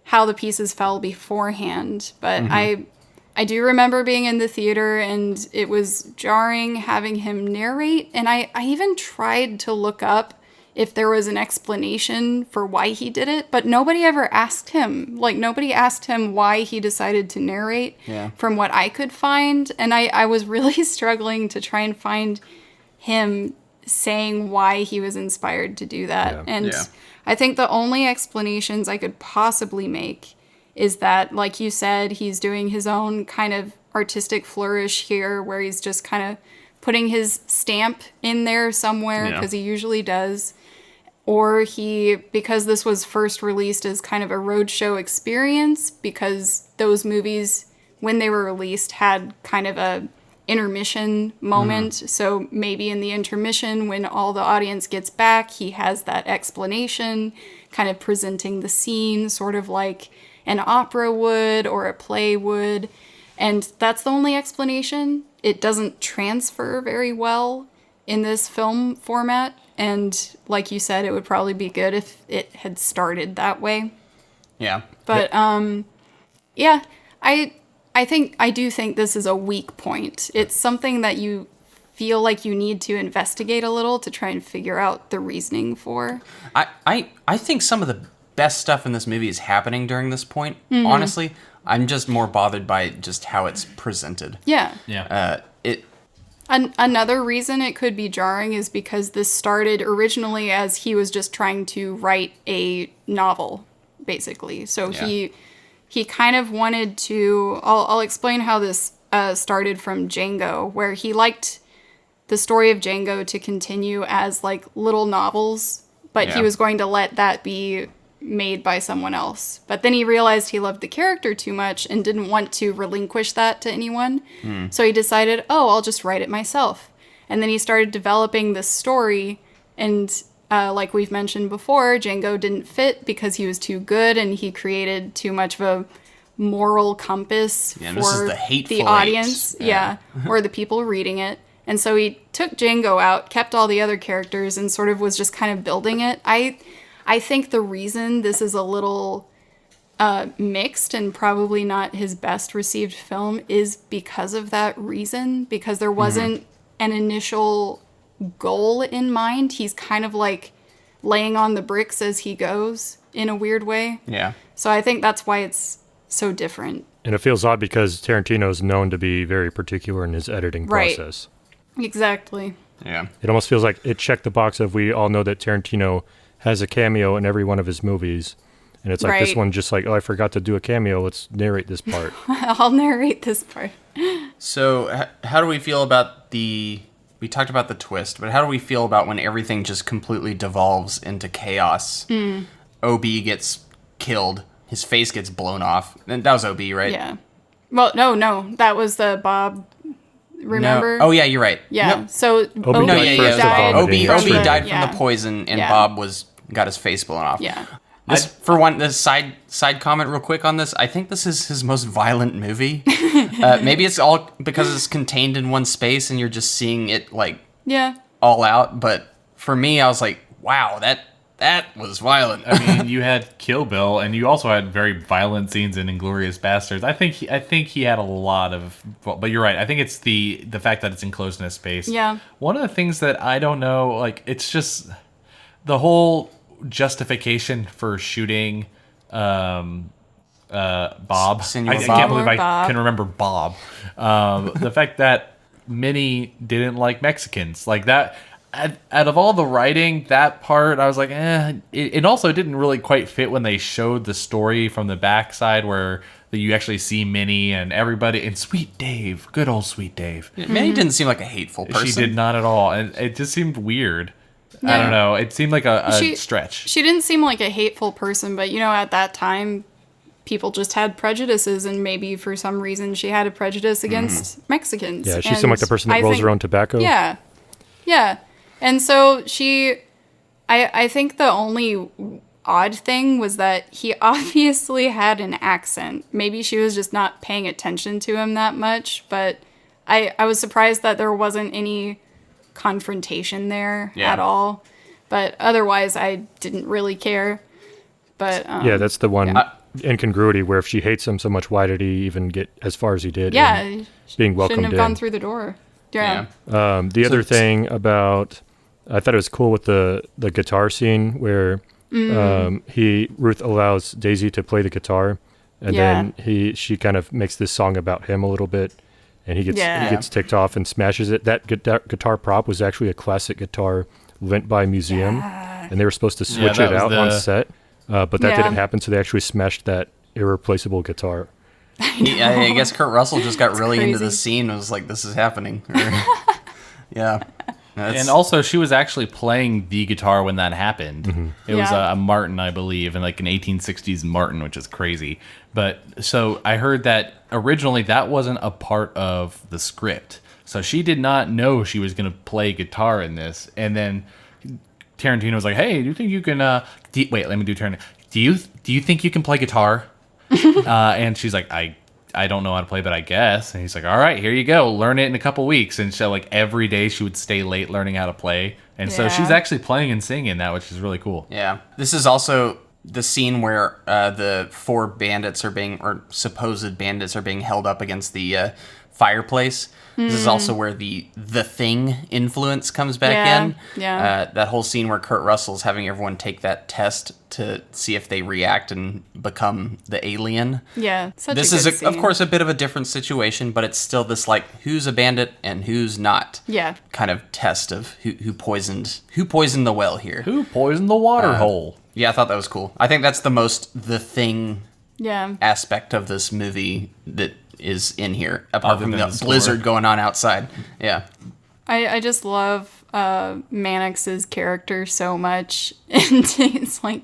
how the pieces fell beforehand, but I do remember being in the theater, and it was jarring having him narrate, and I even tried to look up if there was an explanation for why he did it, but nobody ever asked him. Like, nobody asked him why he decided to narrate from what I could find, and I was really struggling to try and find him saying why he was inspired to do that. And I think the only explanations I could possibly make is that, like you said, he's doing his own kind of artistic flourish here, where he's just kind of putting his stamp in there somewhere, because he usually does. Or because this was first released as kind of a roadshow experience, because those movies, when they were released, had kind of a intermission moment. So maybe in the intermission, when all the audience gets back, he has that explanation, kind of presenting the scene, sort of like an opera would or a play would. And that's the only explanation. It doesn't transfer very well in this film format. And like you said, it would probably be good if it had started that way. Yeah. But I do think this is a weak point. It's something that you feel like you need to investigate a little to try and figure out the reasoning for. I think some of the best stuff in this movie is happening during this point. Honestly, I'm just more bothered by just how it's presented. Yeah. Yeah. Another reason it could be jarring is because this started originally as he was just trying to write a novel, basically. So he kind of wanted to... I'll explain how this started from Django, where he liked the story of Django to continue as like little novels, but he was going to let that be made by someone else. But then he realized he loved the character too much and didn't want to relinquish that to anyone. So he decided, I'll just write it myself. And then he started developing this story, and like we've mentioned before, Django didn't fit because he was too good, and he created too much of a moral compass This for is the Hateful the Eight. audience, or the people reading it. And so he took Django out, kept all the other characters, and sort of was just kind of building it. I think the reason this is a little mixed and probably not his best received film is because of that reason, because there wasn't an initial goal in mind. He's kind of like laying on the bricks as he goes in a weird way. Yeah. So I think that's why it's so different. And it feels odd because Tarantino is known to be very particular in his editing process. Exactly. Yeah. It almost feels like it checked the box of, we all know that Tarantino has a cameo in every one of his movies. And it's like this one just like, I forgot to do a cameo. Let's narrate this part. I'll narrate this part. So how do we feel about we talked about the twist, but how do we feel about when everything just completely devolves into chaos? OB gets killed. His face gets blown off. And that was OB, right? Yeah. Well, no. That was the Bob Remember? No. Oh yeah, you're right. Yeah. No. So Obi No, yeah, first yeah. of Obi vomiting. died from Yeah. the poison, and Yeah. Bob got his face blown off. Yeah. This side comment real quick on this. I think this is his most violent movie. Maybe it's all because it's contained in one space and you're just seeing it like Yeah. all out. But for me, I was like, wow, that was violent. I mean, you had Kill Bill, and you also had very violent scenes in Inglourious Bastards. I think he had a lot of, but you're right. I think it's the fact that it's enclosed in a space. Yeah. One of the things that I don't know, like, it's just the whole justification for shooting Bob. Senor I Bob. can't believe I Bob. can remember Bob. The fact that Minnie didn't like Mexicans, like that. Out of all the writing, that part, I was like, It also didn't really quite fit when they showed the story from the backside where you actually see Minnie and everybody. And Sweet Dave, good old Sweet Dave. Minnie didn't seem like a hateful person. She did not at all. And it just seemed weird. I Yeah. don't know. It seemed like a stretch. She didn't seem like a hateful person, but at that time, people just had prejudices, and maybe for some reason she had a prejudice against Mexicans. Yeah, she And seemed like the person that I rolls think- her own tobacco. Yeah. Yeah. And so I think the only odd thing was that he obviously had an accent. Maybe she was just not paying attention to him that much, but I was surprised that there wasn't any confrontation there at all. But otherwise, I didn't really care. But Yeah, that's the one incongruity where if she hates him so much, why did he even get as far as he did? yeah, in being welcomed shouldn't have gone in. through the door. Yeah. The other thing about, I thought it was cool with the guitar scene where Ruth allows Daisy to play the guitar, and then she kind of makes this song about him a little bit, and he gets ticked off and smashes it. That guitar prop was actually a classic guitar lent by a museum, and they were supposed to switch that it was out on set, but that Yeah. didn't happen, so they actually smashed that irreplaceable guitar. I guess Kurt Russell just got really into crazy. the scene and was like, this is happening. Yeah. And also, she was actually playing the guitar when that happened. It was Yeah. a Martin, I believe, and like an 1860s Martin, which is crazy. But so I heard that originally that wasn't a part of the script. So she did not know she was going to play guitar in this. And then Tarantino was like, "Hey, do you think you can? Wait, let me do Tarantino. Do you think you can play guitar?" And she's like, I don't know how to play, but I guess. And he's like, all right, here you go. Learn it in a couple weeks. And so like every day she would stay late learning how to play. And so she's Yeah. actually playing and singing that, which is really cool. Yeah. This is also the scene where the four bandits or supposed bandits are being held up against the fireplace. This is also where the Thing influence comes back Yeah, in. yeah. That whole scene where Kurt Russell's having everyone take that test to see if they react and become the alien. Yeah. Such This a is, good of scene. course, a bit of a different situation, but it's still this like who's a bandit and who's not. Yeah. Kind of test of who poisoned the well here. Who poisoned the water hole? Yeah, I thought that was cool. I think that's the most The Thing Yeah. aspect of this movie that is in here, apart Other from than the the score. blizzard going on outside. Yeah. I just love Mannix's character so much, and it's like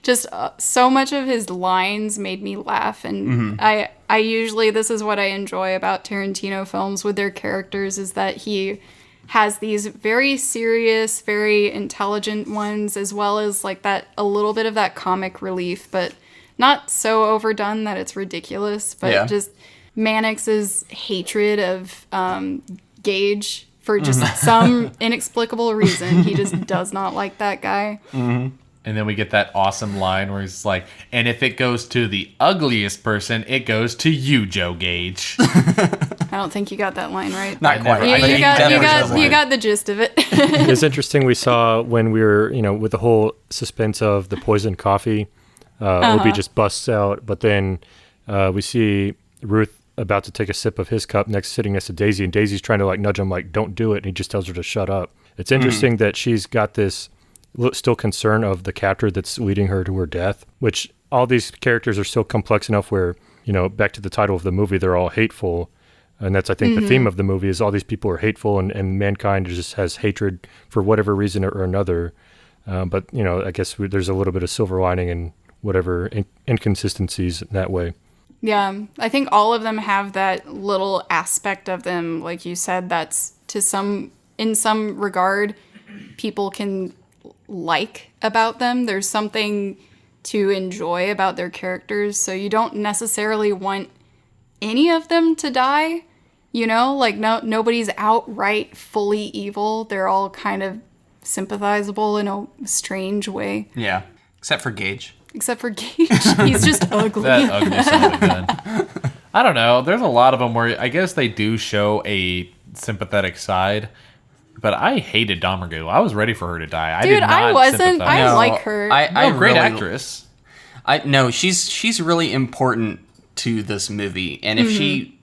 just so much of his lines made me laugh, and I usually, this is what I enjoy about Tarantino films with their characters, is that he has these very serious, very intelligent ones, as well as like that a little bit of that comic relief, but not so overdone that it's ridiculous, but Yeah. just Mannix's hatred of Gage for just some inexplicable reason. He just does not like that guy. And then we get that awesome line where he's like, and if it goes to the ugliest person, it goes to you, Joe Gage. I don't think you got that line right. Not quite. never- You, I you think got that you was got the you line. got the gist of it. It's interesting. We saw when we were, with the whole suspense of the poisoned coffee, Obi just busts out, but then we see Ruth about to take a sip of his cup sitting next to Daisy, and Daisy's trying to like nudge him like, don't do it, and he just tells her to shut up. It's interesting that she's got this still concern of the captor that's leading her to her death, which all these characters are still complex enough where, back to the title of the movie, they're all hateful. And that's, I think, the theme of the movie is all these people are hateful, and mankind just has hatred for whatever reason or another. But, I guess there's a little bit of silver lining and whatever inconsistencies in that way. Yeah, I think all of them have that little aspect of them, like you said, that's in some regard, people can like about them. There's something to enjoy about their characters, so you don't necessarily want any of them to die, like nobody's outright fully evil. They're all kind of sympathizable in a strange way. Yeah, except for Gage. Except for Gage. He's just ugly. That ugly son of a gun. I don't know. There's a lot of them where I guess they do show a sympathetic side, but I hated Domergue. I was ready for her to die. Dude, I wasn't. Sympathize. I like her. Great actress. She's really important to this movie, and if she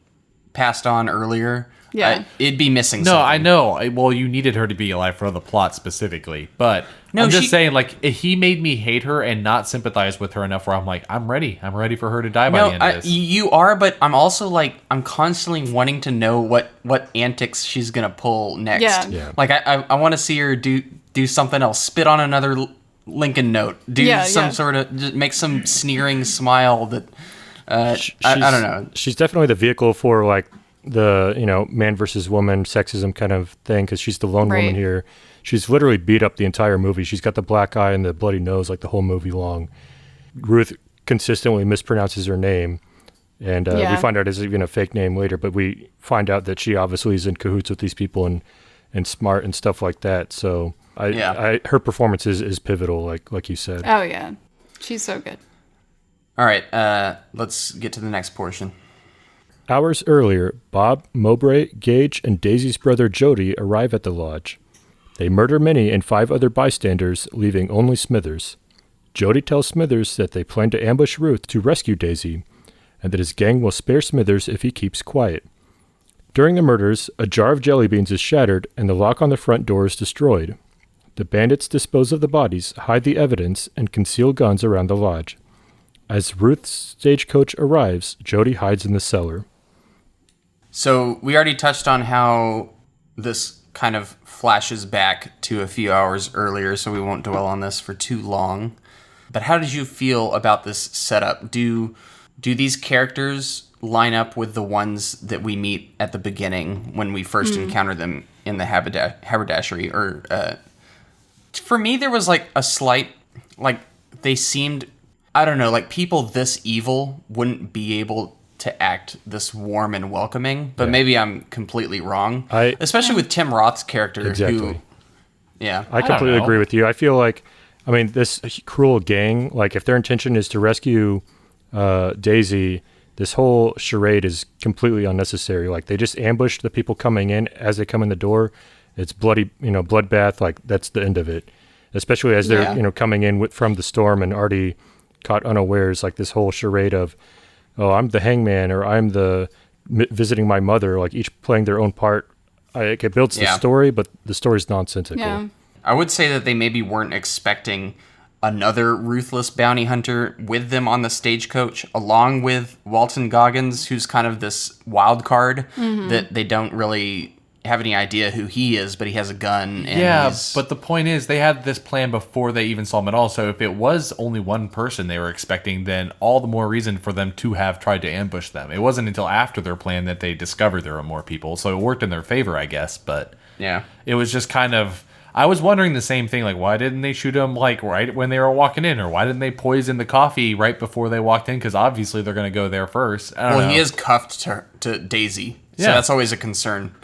passed on earlier, it'd be missing something. No, I know. Well, you needed her to be alive for the plot specifically, but No, I'm just saying, like, he made me hate her and not sympathize with her enough where I'm like, I'm ready for her to die by the end of this. You are, but I'm also like, I'm constantly wanting to know what antics she's gonna pull next. Yeah. Like I want to see her do something else, spit on another Lincoln note, sort of, just make some sneering smile that I don't know. She's definitely the vehicle for like the man versus woman sexism kind of thing, because she's the lone woman here. She's literally beat up the entire movie. She's got the black eye and the bloody nose like the whole movie long. Ruth consistently mispronounces her name, and we find out it's even a fake name later, but we find out that she obviously is in cahoots with these people and smart and stuff like that. So her performance is pivotal, like you said. Oh yeah, she's so good. All right, let's get to the next portion. Hours earlier, Bob, Mowbray, Gage, and Daisy's brother Jody arrive at the lodge. They murder Minnie and 5 other bystanders, leaving only Smithers. Jody tells Smithers that they plan to ambush Ruth to rescue Daisy, and that his gang will spare Smithers if he keeps quiet. During the murders, a jar of jelly beans is shattered and the lock on the front door is destroyed. The bandits dispose of the bodies, hide the evidence, and conceal guns around the lodge. As Ruth's stagecoach arrives, Jody hides in the cellar. So we already touched on how this kind of flashes back to a few hours earlier, so we won't dwell on this for too long. But how did you feel about this setup? Do these characters line up with the ones that we meet at the beginning when we first encounter them in the haberdashery? Or for me, there was like a slight, like they seemed, I don't know, like people this evil wouldn't be able to act this warm and welcoming, but maybe I'm completely wrong. Especially with Tim Roth's character, who, I completely agree with you. I feel like, this cruel gang, like if their intention is to rescue Daisy, this whole charade is completely unnecessary. Like they just ambushed the people coming in as they come in the door. It's bloody, bloodbath. Like that's the end of it. Especially as they're, coming in from the storm and already caught unawares. Like this whole charade of, oh, I'm the hangman, or I'm the visiting my mother, like each playing their own part. It builds the story, but the story's nonsensical. Yeah. I would say that they maybe weren't expecting another ruthless bounty hunter with them on the stagecoach, along with Walton Goggins, who's kind of this wild card that they don't really have any idea who he is, but he has a gun. And but the point is they had this plan before they even saw him at all. So if it was only one person they were expecting, then all the more reason for them to have tried to ambush them. It wasn't until after their plan that they discovered there were more people. So it worked in their favor, I guess. But it was just kind of, I was wondering the same thing. Like, why didn't they shoot him like right when they were walking in, or why didn't they poison the coffee right before they walked in? Because obviously they're going to go there first. I don't know. He is cuffed to Daisy, so that's always a concern.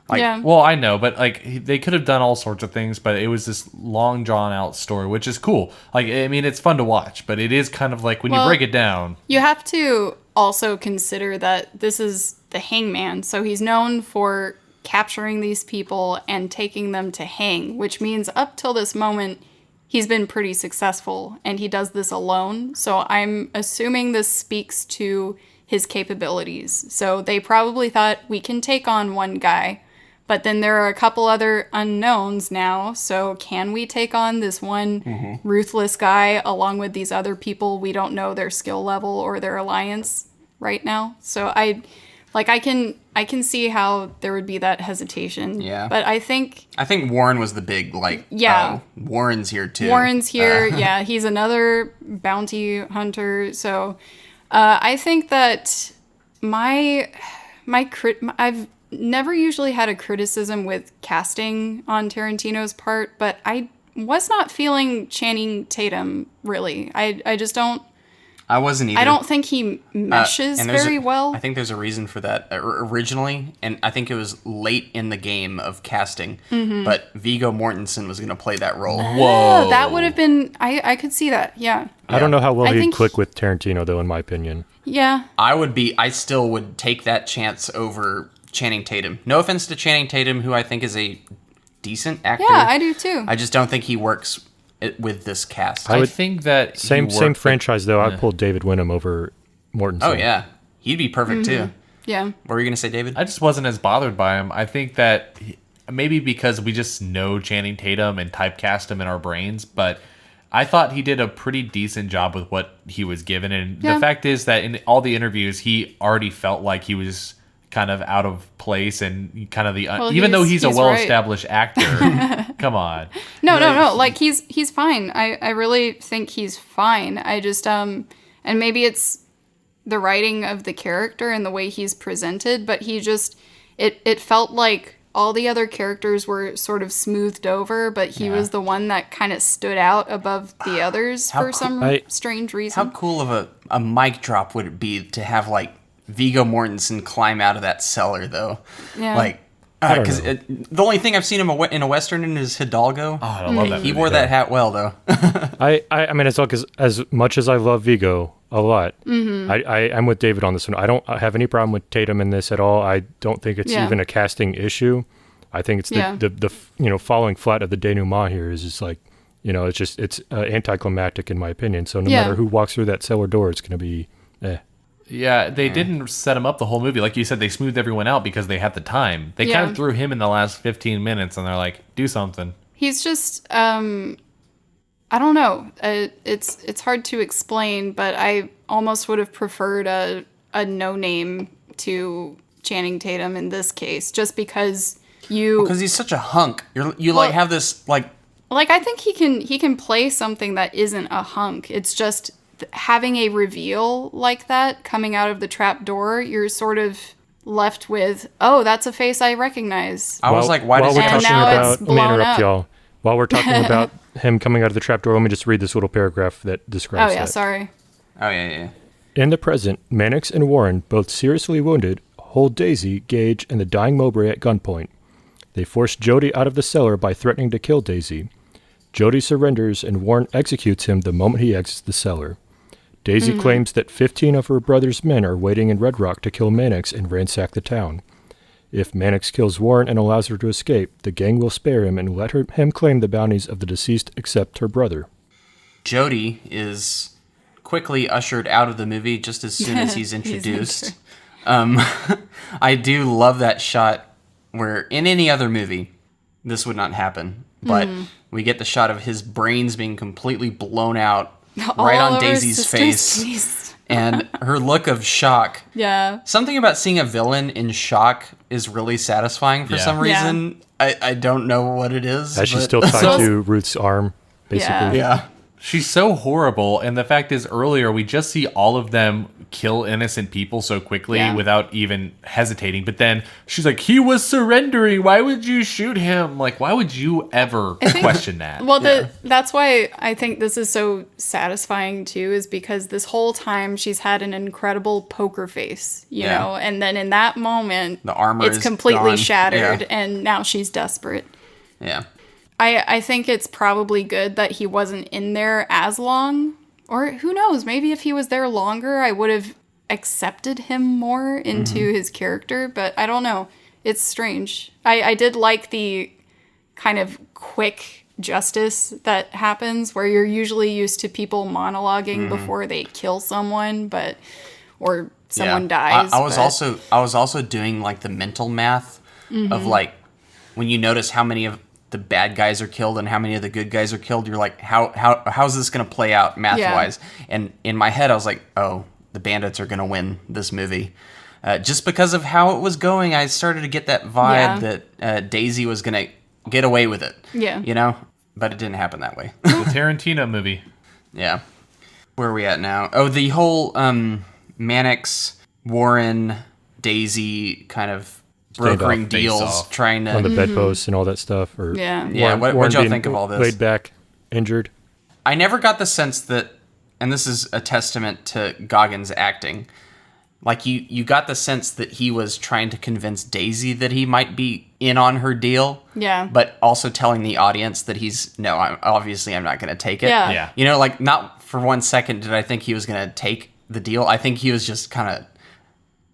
Well, I know, but like they could have done all sorts of things, but it was this long drawn out story, which is cool. Like, it's fun to watch, but it is kind of like when you break it down. You have to also consider that this is the hangman, so he's known for capturing these people and taking them to hang, which means up till this moment, he's been pretty successful, and he does this alone. So I'm assuming this speaks to his capabilities. So they probably thought, we can take on one guy, but then there are a couple other unknowns now. So can we take on this one ruthless guy along with these other people? We don't know their skill level or their alliance right now. So I can see how there would be that hesitation. Yeah. But I think Warren was the big, Warren's here too. Warren's here. He's another bounty hunter. So I think that I've never usually had a criticism with casting on Tarantino's part, but I was not feeling Channing Tatum, really. I just don't... I wasn't either. I don't think he meshes very well. I think there's a reason for that originally, and I think it was late in the game of casting, but Viggo Mortensen was going to play that role. Whoa. That would have been... I could see that, yeah. I don't know how well I he'd think click with Tarantino, though, in my opinion. Yeah. I still would take that chance over Channing Tatum. No offense to Channing Tatum, who I think is a decent actor. Yeah, I do too. I just don't think he works with this cast. I think that same franchise though. I'd pull David Wenham over Mortensen. Oh yeah, he'd be perfect too. Yeah. What were you gonna say, David? I just wasn't as bothered by him. I think that maybe because we just know Channing Tatum and typecast him in our brains, but I thought he did a pretty decent job with what he was given. And the fact is that in all the interviews, he already felt like he was kind of out of place and kind of even though he's a well-established actor. Come on. No. Like he's fine. I really think he's fine. I just and maybe it's the writing of the character and the way he's presented, but he just it felt like all the other characters were sort of smoothed over, but he was the one that kind of stood out above the others for some strange reason. How cool of a mic drop would it be to have like Viggo Mortensen climb out of that cellar, though? Yeah. Like, because the only thing I've seen him in a Western is Hidalgo. Oh, I love that movie. He wore that hat well, though. I mean, it's all because as much as I love Viggo a lot, I'm with David on this one. I don't have any problem with Tatum in this at all. I don't think it's even a casting issue. I think it's the falling flat of the denouement here is just like, it's anticlimactic in my opinion. So no matter who walks through that cellar door, it's going to be Yeah, they didn't set him up the whole movie. Like you said, they smoothed everyone out because they had the time. They kind of threw him in the last 15 minutes, and they're like, do something. He's just, I don't know. It's hard to explain, but I almost would have preferred a no-name to Channing Tatum in this case, just because because he's such a hunk. You have this, like... Like, I think he can play something that isn't a hunk. It's just... having a reveal like that coming out of the trap door, you're sort of left with, oh, that's a face I recognize. I was like, why does Let me interrupt y'all. While we're talking about him coming out of the trap door, let me just read this little paragraph that describes that. Sorry. Oh, yeah. In the present, Mannix and Warren, both seriously wounded, hold Daisy, Gage, and the dying Mowbray at gunpoint. They force Jody out of the cellar by threatening to kill Daisy. Jody surrenders and Warren executes him the moment he exits the cellar. Daisy claims that 15 of her brother's men are waiting in Red Rock to kill Mannix and ransack the town. If Mannix kills Warren and allows her to escape, the gang will spare him and let him claim the bounties of the deceased except her brother. Jody is quickly ushered out of the movie just as soon as he's introduced. I do love that shot where in any other movie this would not happen, but we get the shot of his brains being completely blown out right on Daisy's face. And her look of shock. Yeah. Something about seeing a villain in shock is really satisfying for some reason. I don't know what it is. She's still tied to Ruth's arm, basically. Yeah. She's so horrible, and the fact is, earlier we just see all of them kill innocent people so quickly without even hesitating. But then she's like, he was surrendering. Why would you shoot him? Like, why would you ever question that? Well, that's why I think this is so satisfying too, is because this whole time she's had an incredible poker face, you know, and then in that moment, the armor it's is completely gone. shattered, and now she's desperate. Yeah. I think it's probably good that he wasn't in there as long. Or who knows, maybe if he was there longer, I would have accepted him more into his character. But I don't know. It's strange. I did like the kind of quick justice that happens where you're usually used to people monologuing before they kill someone, or someone dies. I was also doing like the mental math of like when you notice how many of the bad guys are killed and how many of the good guys are killed, you're like, how's this going to play out math-wise? And in my head, I was like, oh, the bandits are going to win this movie. Just because of how it was going, I started to get that vibe that Daisy was going to get away with it. Yeah. You know? But it didn't happen that way. The Tarantino movie. Yeah. Where are we at now? Oh, the whole Mannix, Warren, Daisy kind of brokering Standoff, deals, face-off. trying to... On the bedposts and all that stuff. Or Yeah. Yeah, what'd y'all being think of all this? Laid back, injured. I never got the sense that, and this is a testament to Goggins' acting, like you got the sense that he was trying to convince Daisy that he might be in on her deal. Yeah. But also telling the audience that I'm not going to take it. Yeah. Yeah. You know, like not for 1 second did I think he was going to take the deal. I think he was just kind of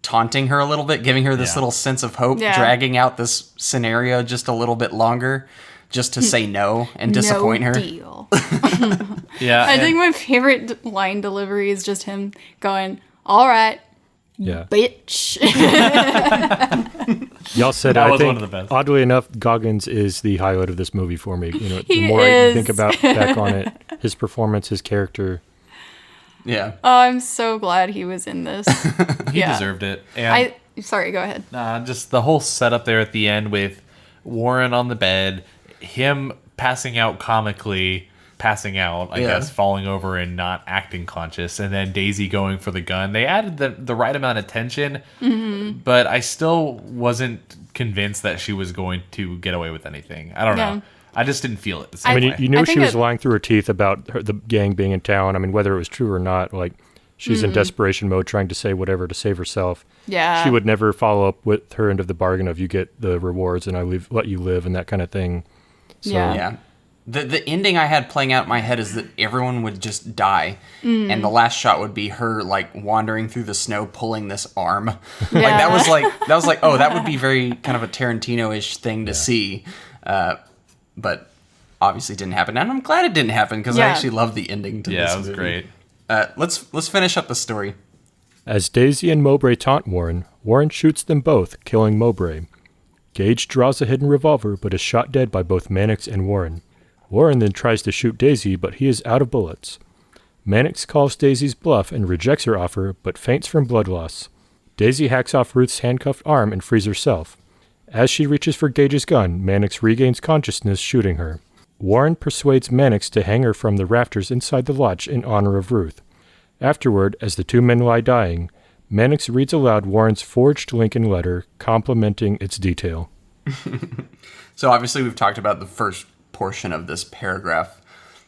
taunting her a little bit, giving her this little sense of hope, Yeah. dragging out this scenario just a little bit longer, just to say no and disappoint her. Deal. Yeah. I think my favorite line delivery is just him going, "All right, Yeah. bitch." Y'all said, That I was think, one of the best. oddly enough, Goggins is the highlight of this movie for me. You know, He the more I is. think back on it, his performance, his character. Yeah. Oh, I'm so glad he was in this. He Yeah. deserved it. And Sorry, go ahead. just the whole setup there at the end with Warren on the bed, him passing out comically, I guess, falling over and not acting conscious, and then Daisy going for the gun. They added the right amount of tension, but I still wasn't convinced that she was going to get away with anything. I don't know. I just didn't feel it the same I mean, way. you knew I she think was lying through her teeth about the gang being in town. I mean, whether it was true or not, like, she's in desperation mode trying to say whatever to save herself. Yeah. She would never follow up with her end of the bargain of you get the rewards and let you live and that kind of thing. So, Yeah. Yeah. The ending I had playing out in my head is that everyone would just die, and the last shot would be her like wandering through the snow pulling this arm. Like that was like oh, that would be very kind of a Tarantino-ish thing to see, but obviously didn't happen, and I'm glad it didn't happen because I Yeah. actually loved the ending to this Yeah, it was movie. great. Let's finish up the story. As Daisy and Mowbray taunt Warren, Warren shoots them both, killing Mowbray. Gage draws a hidden revolver but is shot dead by both Mannix and Warren. Warren then tries to shoot Daisy, but he is out of bullets. Mannix calls Daisy's bluff and rejects her offer, but faints from blood loss. Daisy hacks off Ruth's handcuffed arm and frees herself. As she reaches for Gage's gun, Mannix regains consciousness, shooting her. Warren persuades Mannix to hang her from the rafters inside the lodge in honor of Ruth. Afterward, as the two men lie dying, Mannix reads aloud Warren's forged Lincoln letter, complimenting its detail. So obviously we've talked about the first portion of this paragraph.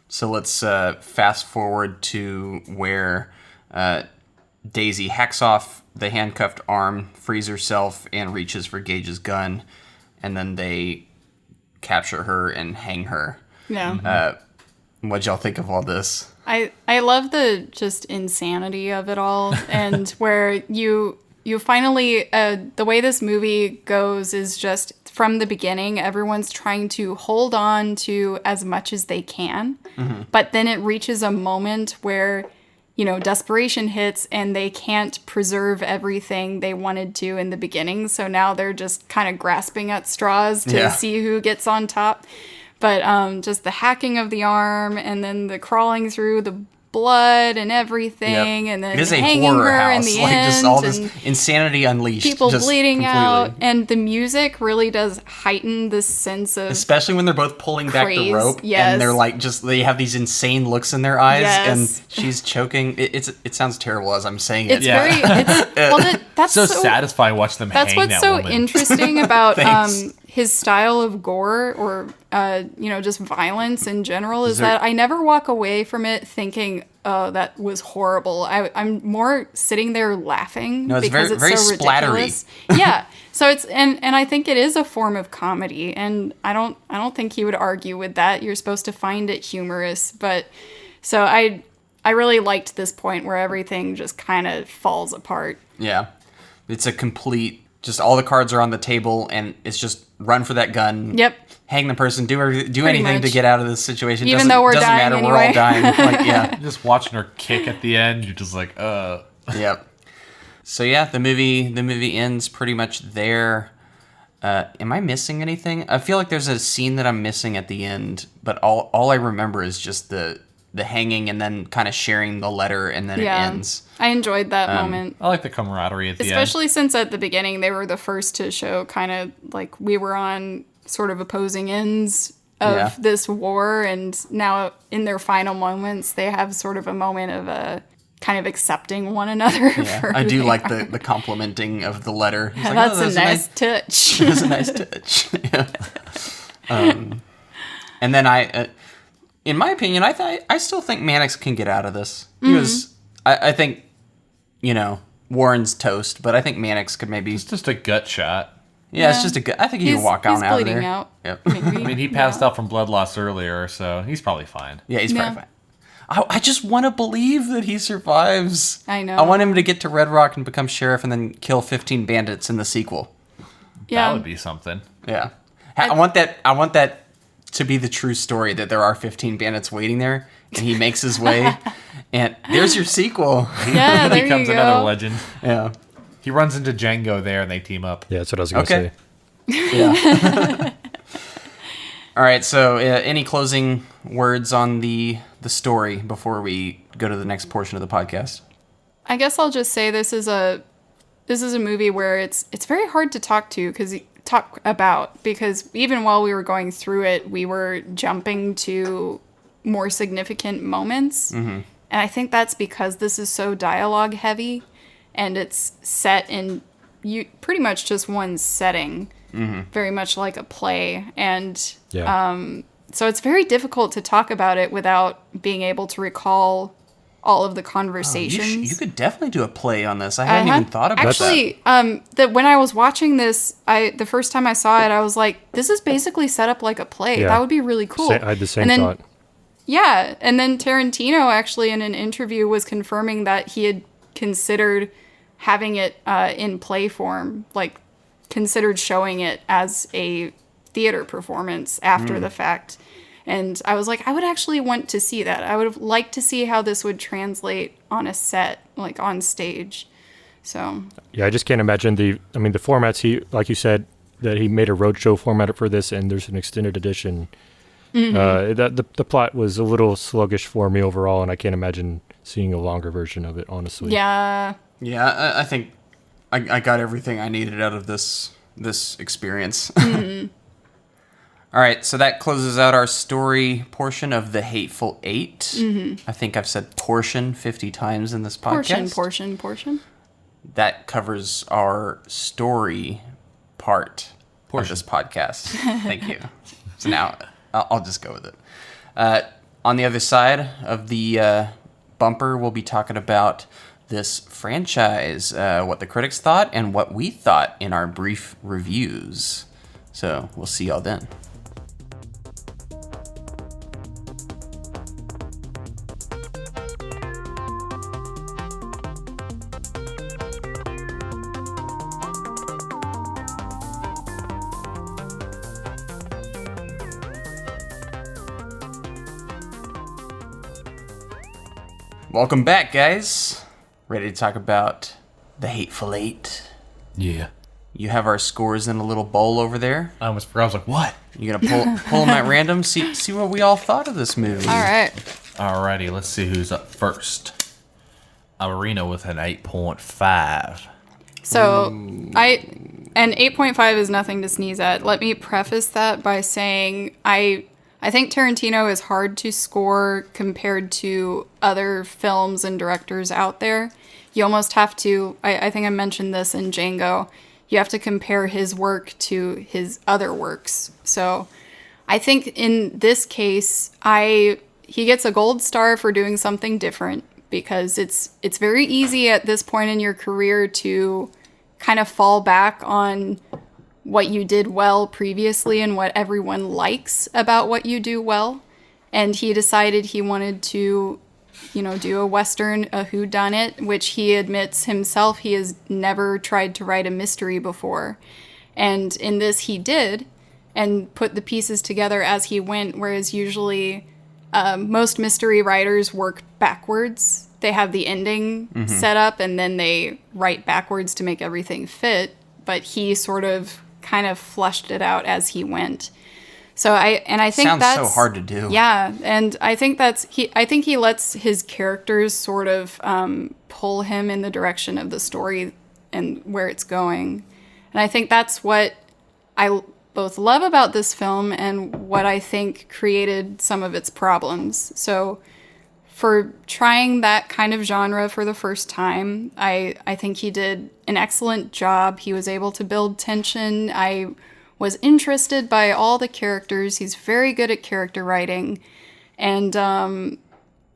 So let's fast forward to where Daisy hacks off the handcuffed arm, frees herself, and reaches for Gage's gun, and then they capture her and hang her. Yeah. What'd y'all think of all this? I love the just insanity of it all, and where you finally the way this movie goes is just from the beginning everyone's trying to hold on to as much as they can, but then it reaches a moment where desperation hits and they can't preserve everything they wanted to in the beginning, so now they're just kind of grasping at straws to see who gets on top. But just the hacking of the arm and then the crawling through the blood and everything, and then it is a hanging horror her house. in the Like end, just all and this insanity unleashed. people just bleeding completely. out, and the music really does heighten this sense of Especially when they're both pulling back the Craze, rope, yes. and they're like they have these insane looks in their eyes, Yes. and she's choking. It sounds terrible as I'm saying it's it. very that's so satisfying watch them That's hang what's that so woman. interesting about Thanks. his style of gore, or just violence in general, is there- that I never walk away from it thinking, "Oh, that was horrible." I'm more sitting there laughing No, it's because very- it's very so splattery. ridiculous. Yeah, so it's and I think it is a form of comedy, and I don't think he would argue with that. You're supposed to find it humorous, but so I really liked this point where everything just kind of falls apart. Yeah, it's a complete. Just all the cards are on the table, and it's just run for that gun. Yep. Hang the person. Do anything to much. get out of this situation. Even though we're doesn't dying matter. We're all anyway. dying. Like, yeah. Just watching her kick at the end, you're just like, Yep. So yeah, the movie ends pretty much there. Am I missing anything? I feel like there's a scene that I'm missing at the end, but all I remember is just the hanging and then kind of sharing the letter, and then it ends. I enjoyed that moment. I like the camaraderie at the end. Especially since at the beginning they were the first to show kind of like we were on sort of opposing ends of this war, and now in their final moments they have sort of a moment of kind of accepting one another. Yeah, I do like the complimenting of the letter. He's like, That's "Oh, a nice touch. That's a nice touch. Yeah. And then in my opinion, I still think Mannix can get out of this. He was, I think, Warren's toast, but I think Mannix could maybe. It's just a gut shot. Yeah, it's just a good. I think he can walk on out of there. He's bleeding out. Yep. Maybe. I mean, he passed out from blood loss earlier, so he's probably fine. Yeah, he's probably fine. I just want to believe that he survives. I know. I want him to get to Red Rock and become sheriff and then kill 15 bandits in the sequel. Yeah. That would be something. Yeah. I want that to be the true story, that there are 15 bandits waiting there and he makes his way and there's your sequel. Yeah, He there becomes you another go. legend. Yeah. He runs into Django there and they team up. Yeah, that's what I was going to Okay. say. Yeah. All right, so any closing words on the story before we go to the next portion of the podcast? I guess I'll just say this is a movie where it's very hard to talk about because even while we were going through it, we were jumping to more significant moments. Mm-hmm. And I think that's because this is so dialogue heavy and it's set in pretty much just one setting, very much like a play. And so it's very difficult to talk about it without being able to recall all of the conversations. You could definitely do a play on this. I hadn't even thought about that. When I was watching this, the first time I saw it, I was like, this is basically set up like a play. Yeah. That would be really cool. I had the same thought. Yeah, and then Tarantino actually in an interview was confirming that he had considered having it in play form, like considered showing it as a theater performance after the fact. And I was like, I would actually want to see that. I would have liked to see how this would translate on a set, like on stage. So Yeah, I just can't imagine the formats like you said, that he made a roadshow format for this, and there's an extended edition. The plot was a little sluggish for me overall, and I can't imagine seeing a longer version of it, honestly. yeah. Yeah, I think I got everything I needed out of this experience. All right, so that closes out our story portion of the Hateful Eight. I think I've said portion 50 times in this podcast. Portion. That covers our story part of this podcast. Thank you. So now I'll just go with it. On the other side of the bumper, we'll be talking about this franchise, what the critics thought, and what we thought in our brief reviews. So we'll see y'all then. Welcome back, guys. Ready to talk about the Hateful Eight? Yeah. You have our scores in a little bowl over there. I almost forgot. I was like, what? You gonna pull them at random? See what we all thought of this movie. All right. Alrighty, let's see who's up first. Arena with an 8.5. So an 8.5 is nothing to sneeze at. Let me preface that by saying I think Tarantino is hard to score compared to other films and directors out there. You almost have to, I think I mentioned this in Django, you have to compare his work to his other works. So I think in this case, he gets a gold star for doing something different because it's very easy at this point in your career to kind of fall back on what you did well previously and what everyone likes about what you do well. And he decided he wanted to, do a Western, a whodunit, which he admits himself he has never tried to write a mystery before. And in this he did, and put the pieces together as he went, whereas usually most mystery writers work backwards. They have the ending set up and then they write backwards to make everything fit. But he sort of kind of flushed it out as he went. So I think Sounds that's so hard to do. Yeah, and I think I think he lets his characters sort of pull him in the direction of the story and where it's going. And I think that's what I both love about this film and what I think created some of its problems. So for trying that kind of genre for the first time, I think he did an excellent job. He was able to build tension. I was interested by all the characters. He's very good at character writing. And the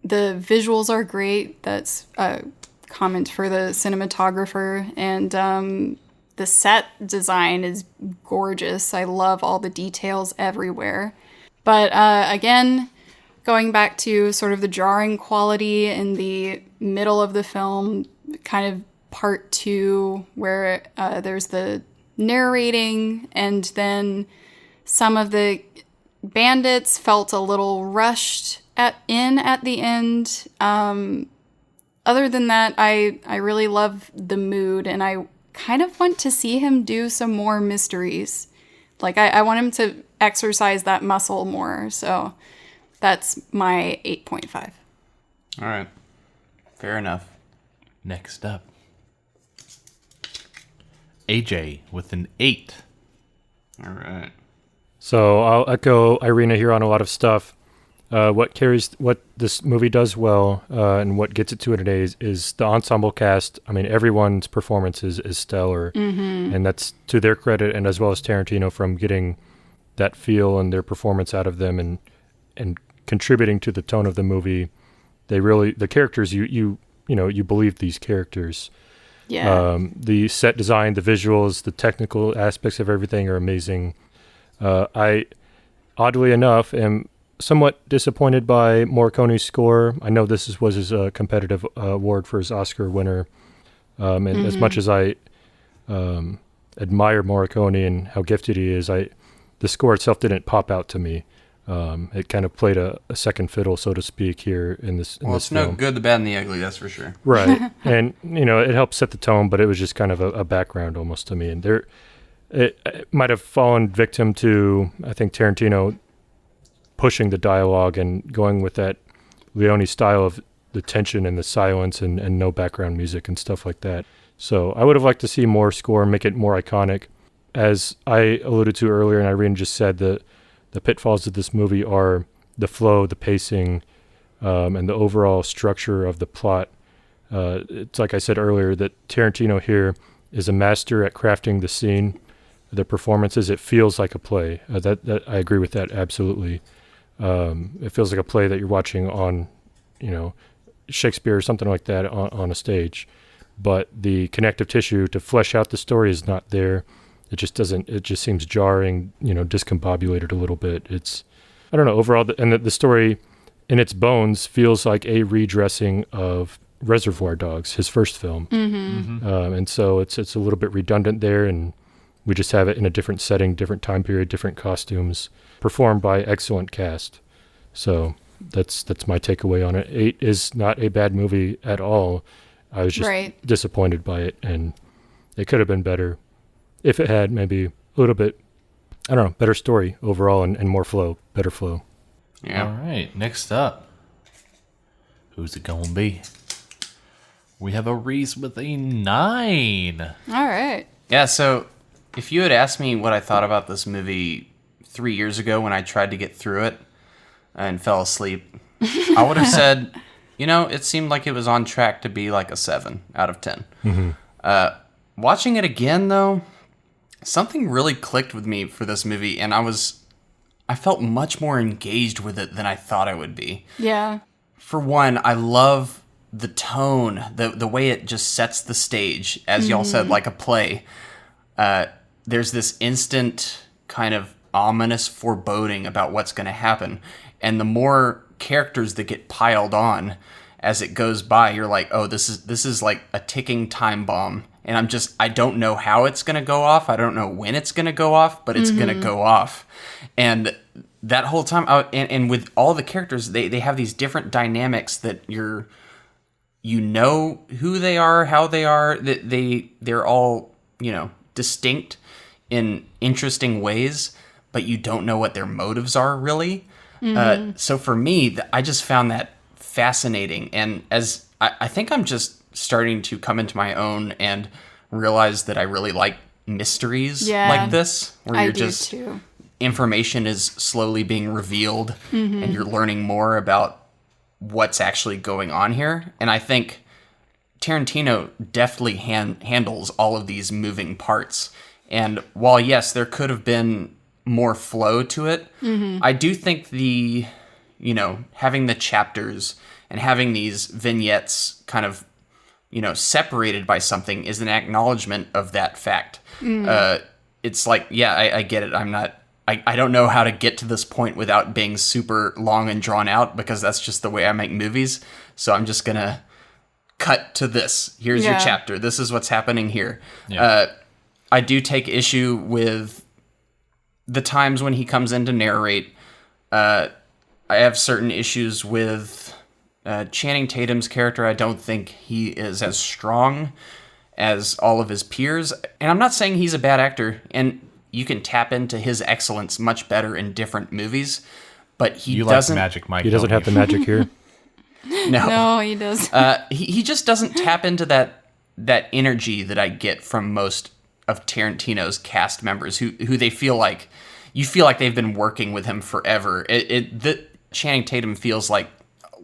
visuals are great. That's a comment for the cinematographer. And the set design is gorgeous. I love all the details everywhere. But again, going back to sort of the jarring quality in the middle of the film, kind of part 2, where there's the narrating, and then some of the bandits felt a little rushed at the end. Other than that, I really love the mood, and I kind of want to see him do some more mysteries. Like, I want him to exercise that muscle more, so that's my 8.5. All right. Fair enough. Next up, AJ with an 8. All right. So I'll echo Irina here on a lot of stuff. What this movie does well, and what gets it to an A is the ensemble cast. I mean, everyone's performance is stellar, and that's to their credit, and as well as Tarantino from getting that feel and their performance out of them, and contributing to the tone of the movie. The characters, you believe these characters. Yeah. The set design, the visuals, the technical aspects of everything are amazing. I, oddly enough, am somewhat disappointed by Morricone's score. I know this was his competitive award for his Oscar winner. And as much as I admire Morricone and how gifted he is, the score itself didn't pop out to me. It kind of played a second fiddle, so to speak, here in this Well, it's film. no good, the bad, and the ugly, that's for sure. Right. And, it helped set the tone, but it was just kind of a background almost to me. And it might have fallen victim to, I think, Tarantino pushing the dialogue and going with that Leone style of the tension and the silence and no background music and stuff like that. So I would have liked to see more score and make it more iconic. As I alluded to earlier, and Irene just said, the pitfalls of this movie are the flow, the pacing, and the overall structure of the plot. It's like I said earlier, that Tarantino here is a master at crafting the scene, the performances. It feels like a play. That I agree with that absolutely. It feels like a play that you're watching on, Shakespeare or something like that on a stage. But the connective tissue to flesh out the story is not there. It just seems jarring, discombobulated a little bit. I don't know, overall, the story in its bones feels like a redressing of Reservoir Dogs, his first film. And so it's a little bit redundant there, and we just have it in a different setting, different time period, different costumes, performed by excellent cast. So that's my takeaway on it. 8 is not a bad movie at all. I was just disappointed by it, and it could have been better if it had maybe a little bit, better story overall and more flow, better flow. Yeah. All right, next up, who's it gonna be? We have a Reese with a 9. All right. Yeah, so if you had asked me what I thought about this movie 3 years ago when I tried to get through it and fell asleep, I would have said, it seemed like it was on track to be like a 7 out of 10. Watching it again, though, something really clicked with me for this movie, and I felt much more engaged with it than I thought I would be. Yeah. For one, I love the tone, the way it just sets the stage, as y'all said, like a play. There's this instant kind of ominous foreboding about what's going to happen. And the more characters that get piled on as it goes by, you're like, oh, this is like a ticking time bomb. And I don't know how it's going to go off. I don't know when it's going to go off, but it's going to go off. And that whole time, and with all the characters, they have these different dynamics that you know who they are, how they are, that they're all, distinct in interesting ways, but you don't know what their motives are really. So for me, I just found that fascinating. And as I think I'm just starting to come into my own and realize that I really like mysteries like this, where you're just information is slowly being revealed and you're learning more about what's actually going on here. And I think Tarantino deftly handles all of these moving parts. And while, yes, there could have been more flow to it, I do think having the chapters and having these vignettes kind of, separated by something is an acknowledgement of that fact. It's like, I get it. I don't know how to get to this point without being super long and drawn out, because that's just the way I make movies. So I'm just going to cut to this. Here's your chapter. This is what's happening here. Yeah. I do take issue with the times when he comes in to narrate. I have certain issues with Channing Tatum's character. I don't think he is as strong as all of his peers. And I'm not saying he's a bad actor, and you can tap into his excellence much better in different movies, but he doesn't... Like Magic Mike. He doesn't have the magic here. No, he does. He just doesn't tap into that energy that I get from most of Tarantino's cast members, who they feel like... You feel like they've been working with him forever. Channing Tatum feels like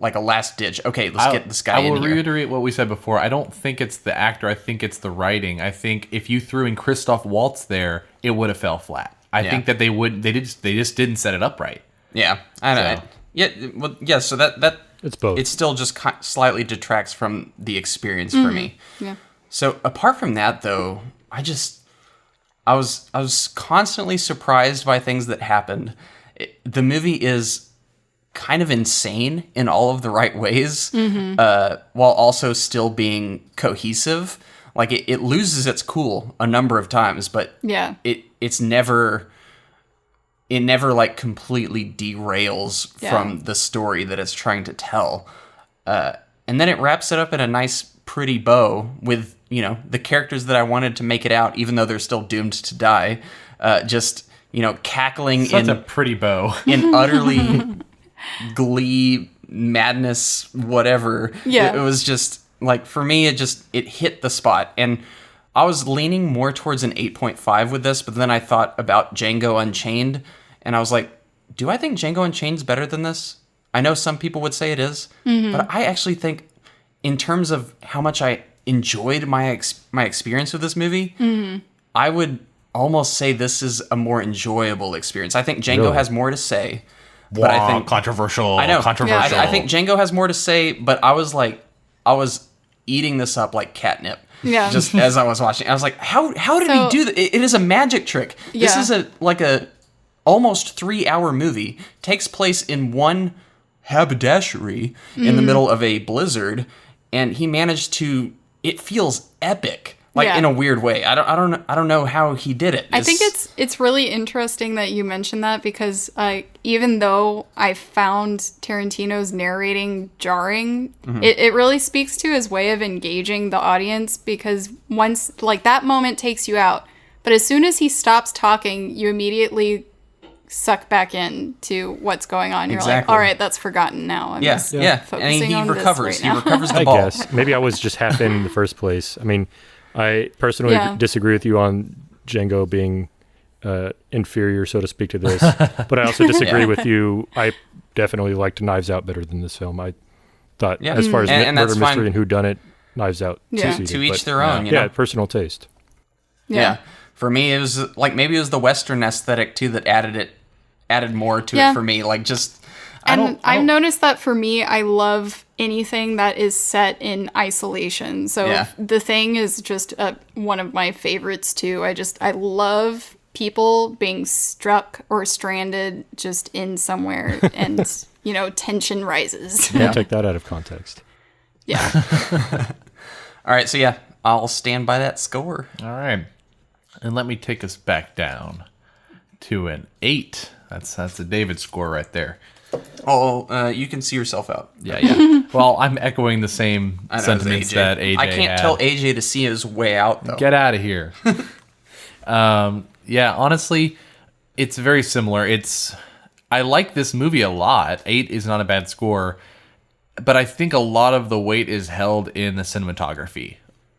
a last ditch. Okay, let's get this guy in here. I will reiterate what we said before. I don't think it's the actor. I think it's the writing. I think if you threw in Christoph Waltz there, it would have fell flat. I think that they just didn't set it up right. Yeah, so that it's both. It still just slightly detracts from the experience for me. Yeah. So apart from that, though, I was constantly surprised by things that happened. The movie is kind of insane in all of the right ways, while also still being cohesive. Like it loses its cool a number of times, but it never like completely derails from the story that it's trying to tell. And then it wraps it up in a nice, pretty bow with, the characters that I wanted to make it out, even though they're still doomed to die, cackling Such a pretty bow. In utterly glee, madness, whatever. Yeah. It was just, like, for me, it hit the spot. And I was leaning more towards an 8.5 with this, but then I thought about Django Unchained, and I was like, do I think Django Unchained's better than this? I know some people would say it is, but I actually think, in terms of how much I enjoyed my experience with this movie, I would almost say this is a more enjoyable experience. I think Django has more to say, but I think controversial. I know. Controversial. I think Django has more to say, but I was eating this up like catnip. Yeah. Just as I was watching, I was like, how did he do that? It is a magic trick. This is a almost 3-hour movie. Takes place in one haberdashery in the middle of a blizzard, and he managed to. It feels epic, in a weird way. I don't know how he did it. I think it's really interesting that you mentioned that, because even though I found Tarantino's narrating jarring, it really speaks to his way of engaging the audience, because once that moment takes you out, but as soon as he stops talking, you immediately suck back in to what's going on. You're like, all right, that's forgotten now. I'm just focusing and he on recovers. this right now. He recovers the ball. I guess. Maybe I was just half in the first place. I mean, I personally disagree with you on Django being inferior, so to speak, to this. But I also disagree with you. I definitely liked Knives Out better than this film. I thought, as far as murder mystery and whodunit, Knives Out succeeded. To each their own. You know? Personal taste. Yeah. For me, it was maybe it was the Western aesthetic too that added more to it for me. I've noticed that for me, I love anything that is set in isolation. So The Thing is just one of my favorites too. I love people being struck or stranded just in somewhere, and tension rises. Don't take that out of context. Yeah. All right, so I'll stand by that score. All right, and let me take us back down to an 8. That's a David score right there. Oh, you can see yourself out. Yeah. Well, I'm echoing the same sentiments that AJ I can't had. tell AJ to see his way out, though. Get out of here. Honestly, it's very similar. I like this movie a lot. 8 is not a bad score, but I think a lot of the weight is held in the cinematography.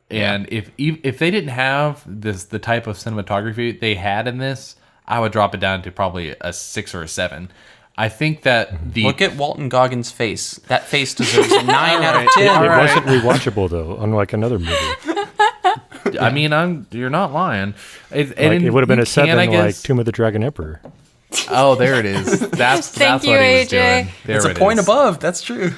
And if they didn't have the type of cinematography they had in this, I would drop it down to probably a 6 or a 7. I think that the Look at Walton Goggins' face. That face deserves a 9 out of 10. It wasn't rewatchable though, unlike another movie. I mean, you're not lying. It would have been a 7, like Tomb of the Dragon Emperor. Oh, there it is. That's Thank what you, he was AJ. doing. There It's a it point is. above. That's true.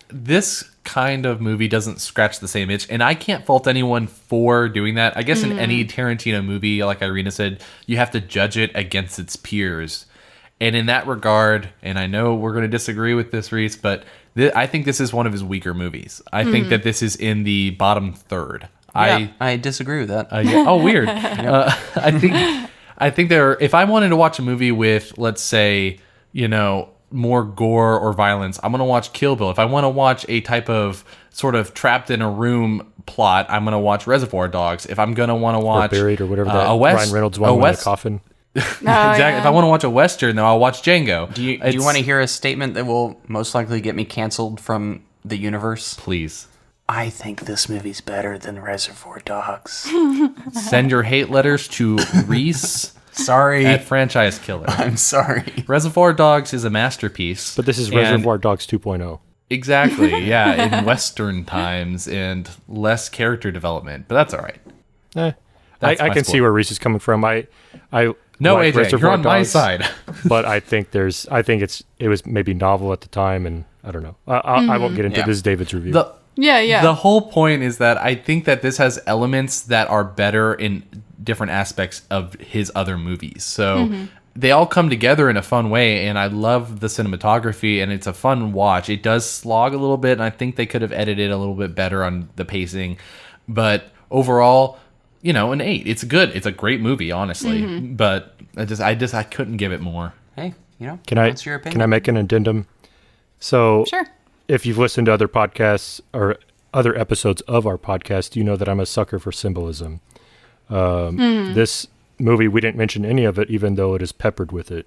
This kind of movie doesn't scratch the same itch, and I can't fault anyone for doing that. I guess in any Tarantino movie, like Irina said, you have to judge it against its peers. And in that regard, and I know we're going to disagree with this, Reese, but I think this is one of his weaker movies. I think that this is in the bottom third. I disagree with that. Yeah. Oh, weird. I think if I wanted to watch a movie with, let's say, more gore or violence, I'm going to watch Kill Bill. If I want to watch a type of sort of trapped in a room plot, I'm going to watch Reservoir Dogs. If I'm going to want to watch Or Buried or whatever that Ryan Reynolds one with the coffin. Exactly. If I want to watch a Western, though, I'll watch Django. Do you want to hear a statement that will most likely get me canceled from the universe? Please. I think this movie's better than Reservoir Dogs. Send your hate letters to Reese Sorry. at Franchise Killer. I'm sorry. Reservoir Dogs is a masterpiece. But this is and- Reservoir Dogs 2.0. Exactly, yeah, in Western times and less character development. But that's all right. I my can see sport. where Reese is coming from. I No, like AJ, you're Reservoir on my Dogs, side. but I think it was maybe novel at the time, and I don't know. I won't get into Yeah. this is David's review. Yeah. The whole point is that I think that this has elements that are better in different aspects of his other movies. So they all come together in a fun way, and I love the cinematography, and it's a fun watch. It does slog a little bit, and I think they could have edited a little bit better on the pacing. But overall, an 8. It's good. It's a great movie, honestly. But I couldn't give it more. Hey, Can your opinion. Can I make an addendum? So Sure. if you've listened to other podcasts or other episodes of our podcast, you know that I'm a sucker for symbolism. This movie, we didn't mention any of it, even though it is peppered with it.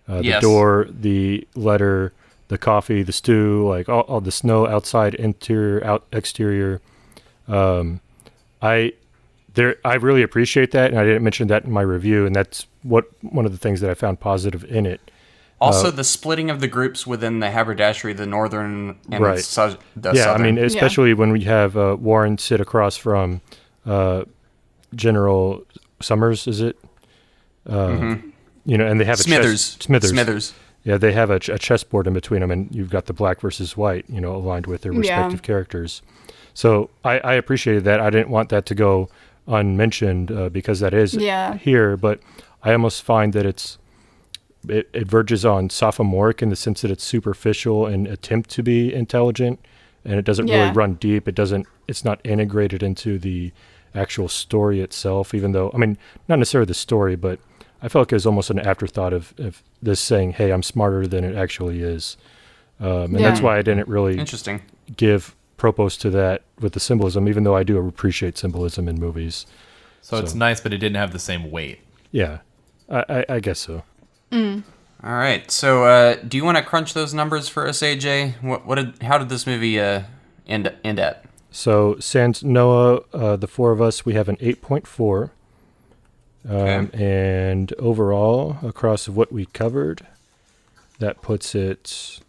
The Yes. door, the letter, the coffee, the stew, like all the snow outside, interior, exterior. I really appreciate that, and I didn't mention that in my review, and that's one of the things that I found positive in it. Also, the splitting of the groups within the haberdashery, the northern and Right. the Yeah, southern. I mean, especially when we have Warren sit across from General Summers, is it? And they have Smithers. Yeah, they have a chessboard in between them, and you've got the black versus white, aligned with their respective characters. So I appreciated that. I didn't want that to go unmentioned because that is here, but I almost find that it verges on sophomoric in the sense that it's superficial and attempt to be intelligent, and it doesn't really run deep. It's not integrated into the actual story itself, even though, not necessarily the story, but I felt like it was almost an afterthought of this saying, hey, I'm smarter than it actually is. And that's why I didn't really give propose to that with the symbolism, even though I do appreciate symbolism in movies. So it's nice, but it didn't have the same weight. Yeah, I guess so. All right. So, do you want to crunch those numbers for us, AJ? How did this movie end at? So, sans Noah, the four of us, we have an 8.4. And overall, across what we covered, that puts it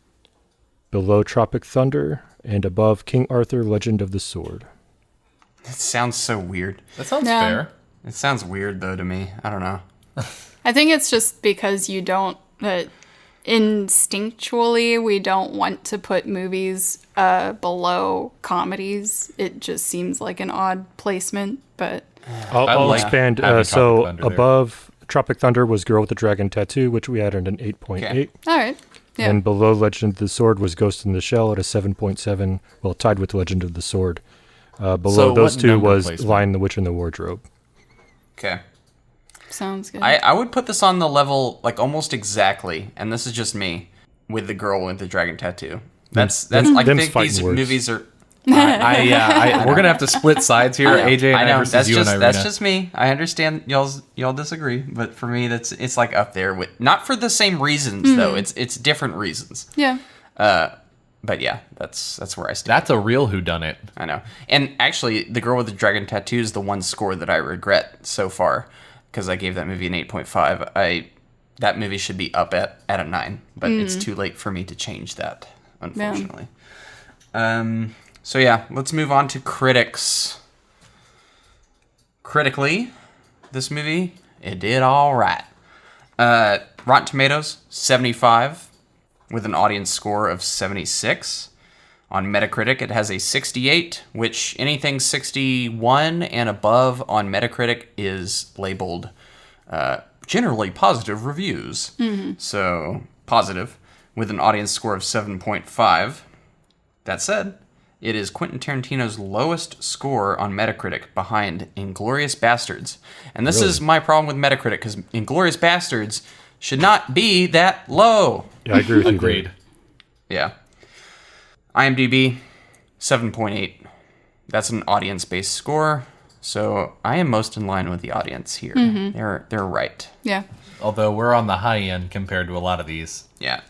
below Tropic Thunder and above King Arthur, Legend of the Sword. It sounds so weird. That sounds fair. It sounds weird, though, to me. I don't know. I think it's just because you don't, instinctually, we don't want to put movies below comedies. It just seems like an odd placement, but... I'll like expand. having So Tropic Thunder above Tropic Thunder was Girl with the Dragon Tattoo, which we added an 8.8. Okay. All right. Yeah. And below Legend of the Sword was Ghost in the Shell at a 7.7. Well, tied with Legend of the Sword. Below So those what two number was placement? Lion, the Witch, and the Wardrobe. Okay. Sounds good. I would put this on the level, like, almost exactly, and this is just me, with the girl with the dragon tattoo. That's I them's think fighting these words. movies are... We're gonna have to split sides here, AJ and I versus that's you just, and Irina. That's just me. I understand y'all disagree, but for me, it's like up there with... Not for the same reasons, though. It's different reasons. yeah. But yeah, that's where I stand. That's a real whodunit. I know. And actually, the girl with the dragon tattoo is the one score that I regret so far, because I gave that movie an 8.5. that movie should be up at a 9, but it's too late for me to change that, unfortunately. So yeah, let's move on to critics. Critically, this movie, it did all right. Rotten Tomatoes, 75, with an audience score of 76. On Metacritic, it has a 68, which anything 61 and above on Metacritic is labeled generally positive reviews. So, positive, with an audience score of 7.5. That said, it is Quentin Tarantino's lowest score on Metacritic, behind Inglourious Basterds. And this is my problem with Metacritic, because Inglourious Basterds should not be that low. Yeah, I agree with you. Agreed. Yeah. IMDb, 7.8. That's an audience-based score, so I am most in line with the audience here. They're right. Yeah. Although we're on the high end compared to a lot of these. Yeah.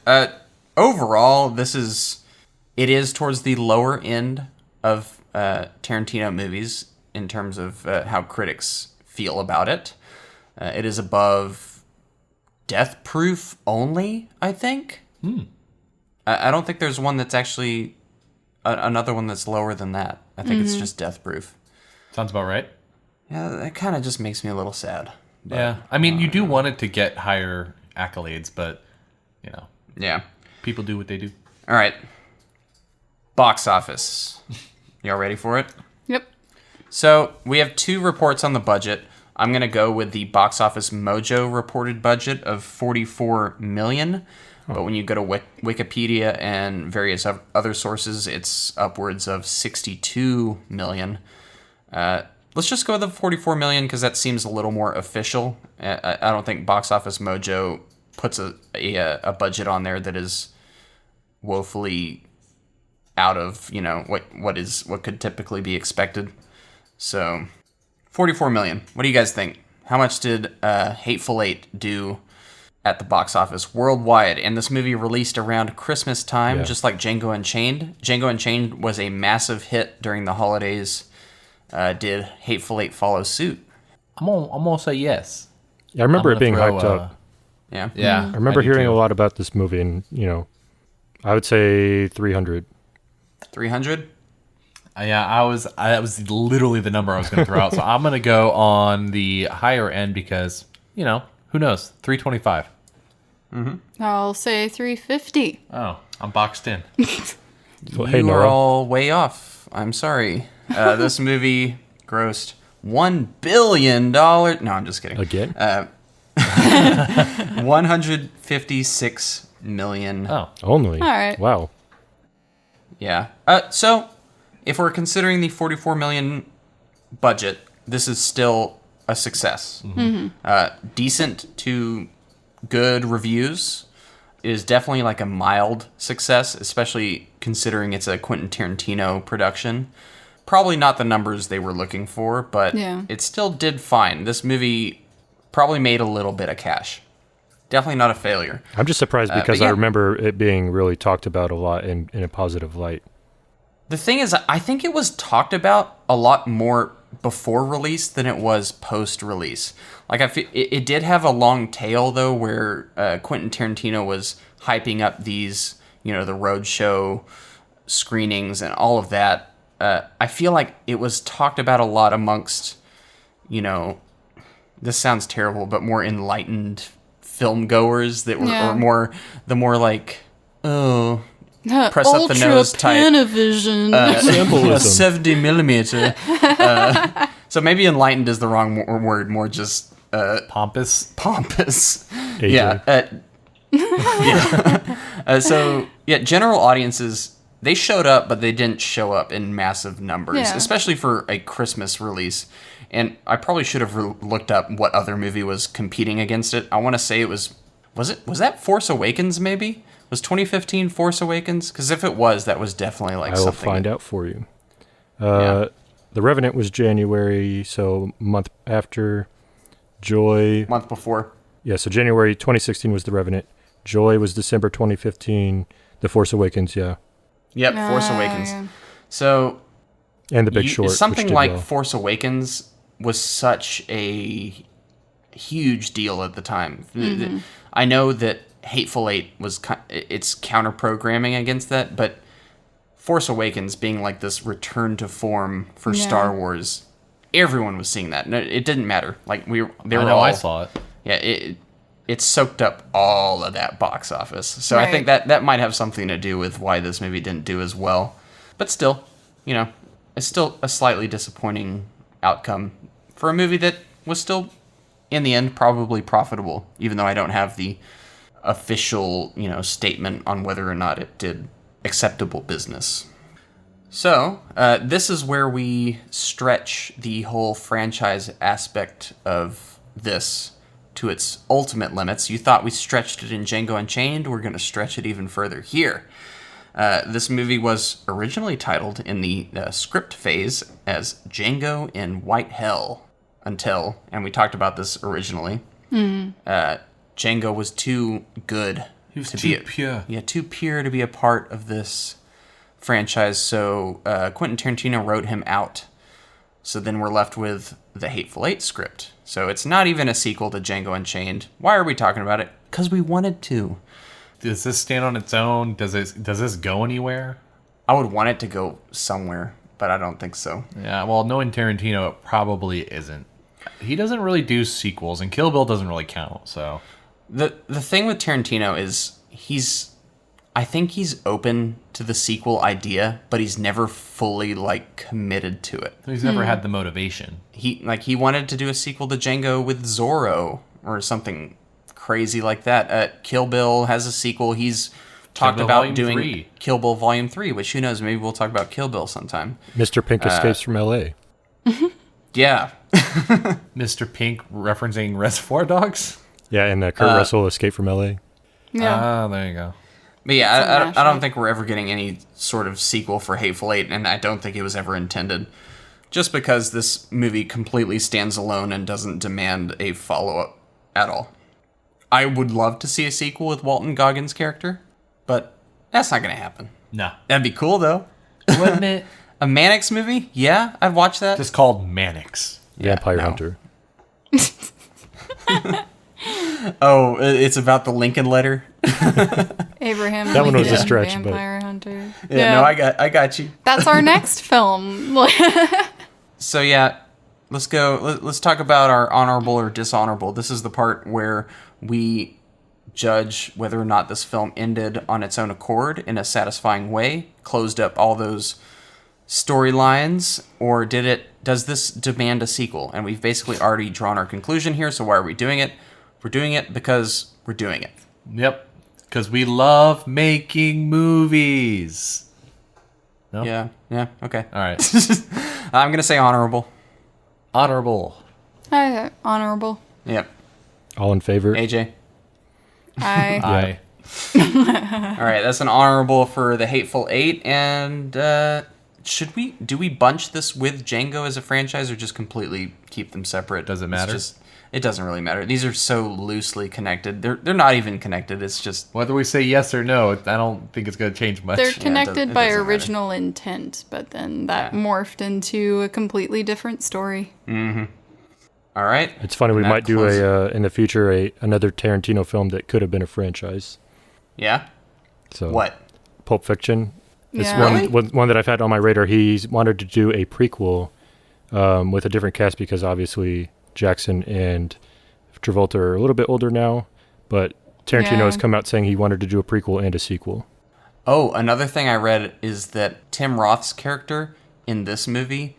Overall, it is towards the lower end of Tarantino movies in terms of how critics feel about it. It is above Death Proof only, I think. I don't think there's one that's actually another one that's lower than that. I think it's just Death Proof. Sounds about right. Yeah, that kind of just makes me a little sad. But, Yeah. I mean, you do want it to get higher accolades, but, Yeah. people do what they do. All right. Box office. Y'all ready for it? Yep. So we have 2 reports on the budget. I'm going to go with the Box Office Mojo reported budget of $44 million. But when you go to Wikipedia and various other sources, it's upwards of $62 million. Let's just go with the $44 million because that seems a little more official. I don't think Box Office Mojo puts a budget on there that is woefully out of what could typically be expected. So, $44 million. What do you guys think? How much did Hateful Eight do at the box office worldwide? And this movie released around Christmas time, just like Django Unchained. Django Unchained was a massive hit during the holidays. Did Hateful Eight follow suit? I'm gonna say yes. Yeah, I remember it being hyped up. Yeah. I remember hearing a lot about this movie, and I would say 300. 300? Yeah, that was literally the number I was going to throw out. So I'm going to go on the higher end because, who knows? 325. I'll say 350. Oh, I'm boxed in. Well, hey, You are Nora. all way off. I'm sorry. This movie grossed $1 billion. No, I'm just kidding. Again? $156 million. Oh, Only? All right. Wow. Yeah. So, if we're considering the $44 million budget, this is still a success. Decent to good reviews. It is definitely like a mild success, especially considering it's a Quentin Tarantino production. Probably not the numbers they were looking for, but it still did fine. This movie probably made a little bit of cash. Definitely not a failure. I'm just surprised because but yeah. I remember it being really talked about a lot in a positive light. The thing is, I think it was talked about a lot more before release than it was post-release. Like, I feel, it did have a long tail, though, where Quentin Tarantino was hyping up these, the roadshow screenings and all of that. I feel like it was talked about a lot amongst, this sounds terrible, but more enlightened film goers that were or more like, oh, press up the nose type. Panavision. Symbolism. 70 millimeter. So maybe enlightened is the wrong word. More just pompous. AJ. Yeah. So general audiences, they showed up, but they didn't show up in massive numbers, especially for a Christmas release. And I probably should have looked up what other movie was competing against it. I want to say it was that Force Awakens maybe? Was 2015 Force Awakens? Because if it was, that was definitely like something. I will find out for you. The Revenant was January, so month after. Joy. Month before. Yeah, so January 2016 was The Revenant. Joy was December 2015. The Force Awakens, yeah. Yep, Force Awakens. Yeah. So. And The Big Short. Something which did like well. Force Awakens was such a huge deal at the time. I know that Hateful Eight it's counter-programming against that, but Force Awakens being like this return to form for Star Wars, everyone was seeing that. No, it didn't matter. Like I saw it. Yeah, it soaked up all of that box office. So I think that might have something to do with why this movie didn't do as well. But still, it's still a slightly disappointing outcome for a movie that was still, in the end, probably profitable, even though I don't have the official, statement on whether or not it did acceptable business. So, this is where we stretch the whole franchise aspect of this to its ultimate limits. You thought we stretched it in Django Unchained, we're going to stretch it even further here. This movie was originally titled in the script phase as Django in White Hell until, and we talked about this originally, Django was too good. He was too pure. Yeah, too pure to be a part of this franchise, so Quentin Tarantino wrote him out. So then we're left with the Hateful Eight script. So it's not even a sequel to Django Unchained. Why are we talking about it? Because we wanted to. Does this stand on its own? Does this go anywhere? I would want it to go somewhere, but I don't think so. Yeah, well, knowing Tarantino, it probably isn't. He doesn't really do sequels, and Kill Bill doesn't really count, so... The thing with Tarantino is I think he's open to the sequel idea, but he's never fully committed to it. He's never had the motivation. He wanted to do a sequel to Django with Zorro or something crazy like that. Kill Bill has a sequel. He's talked about doing 3. Kill Bill Volume 3, which who knows, maybe we'll talk about Kill Bill sometime. Mr. Pink escapes from L.A. Yeah. Mr. Pink referencing Reservoir Dogs? Yeah, and Kurt Russell escaped from L.A. Yeah. There you go. But yeah, I don't think we're ever getting any sort of sequel for Hateful Eight, and I don't think it was ever intended. Just because this movie completely stands alone and doesn't demand a follow-up at all. I would love to see a sequel with Walton Goggins' character, but that's not going to happen. No. That'd be cool, though. Wouldn't it? A Mannix movie? Yeah, I'd watch that. Just called Mannix. Vampire Hunter. Oh, it's about the Lincoln letter? Abraham That one was a Lincoln, stretch, Vampire Hunter. Yeah, no, I got you. That's our next film. So yeah, let's go. Let's talk about our honorable or dishonorable. This is the part where we judge whether or not this film ended on its own accord in a satisfying way, closed up all those storylines, or does this demand a sequel? And we've basically already drawn our conclusion here, so why are we doing it? We're doing it because we're doing it. Yep. Because we love making movies. No? Yeah, okay. All right. I'm going to say honorable. Honorable. Honorable. Yep. All in favor? AJ? Aye. All right, that's an honorable for the Hateful Eight. And do we bunch this with Django as a franchise or just completely keep them separate? Does it matter? It doesn't really matter. These are so loosely connected. They're not even connected. It's just... Whether we say yes or no, I don't think it's going to change much. They're connected by doesn't original intent, but then that morphed into a completely different story. Mm-hmm. All right. It's funny, we might do in the future another Tarantino film that could have been a franchise. Yeah? So What? Pulp Fiction. It's Yeah. one that I've had on my radar. He's wanted to do a prequel with a different cast because obviously Jackson and Travolta are a little bit older now, but Tarantino has come out saying he wanted to do a prequel and a sequel. Oh, another thing I read is that Tim Roth's character in this movie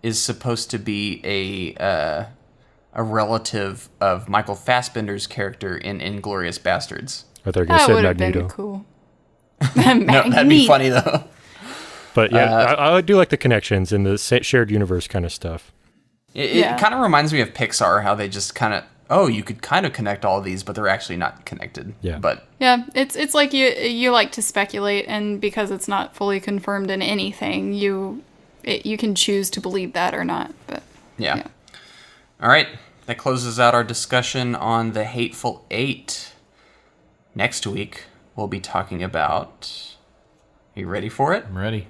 is supposed to be a relative of Michael Fassbender's character in Inglourious Bastards. I thought you were going to That say would have Magneto. been cool. No, that'd be funny though. But yeah, I do like the connections and the shared universe kind of stuff. It kind of reminds me of Pixar, how they just kind of, you could kind of connect all of these, but they're actually not connected. Yeah. But Yeah, it's like you like to speculate, and because it's not fully confirmed in anything, you can choose to believe that or not. But yeah. All right, that closes out our discussion on the Hateful Eight. Next week, we'll be talking about... Are you ready for it? I'm ready.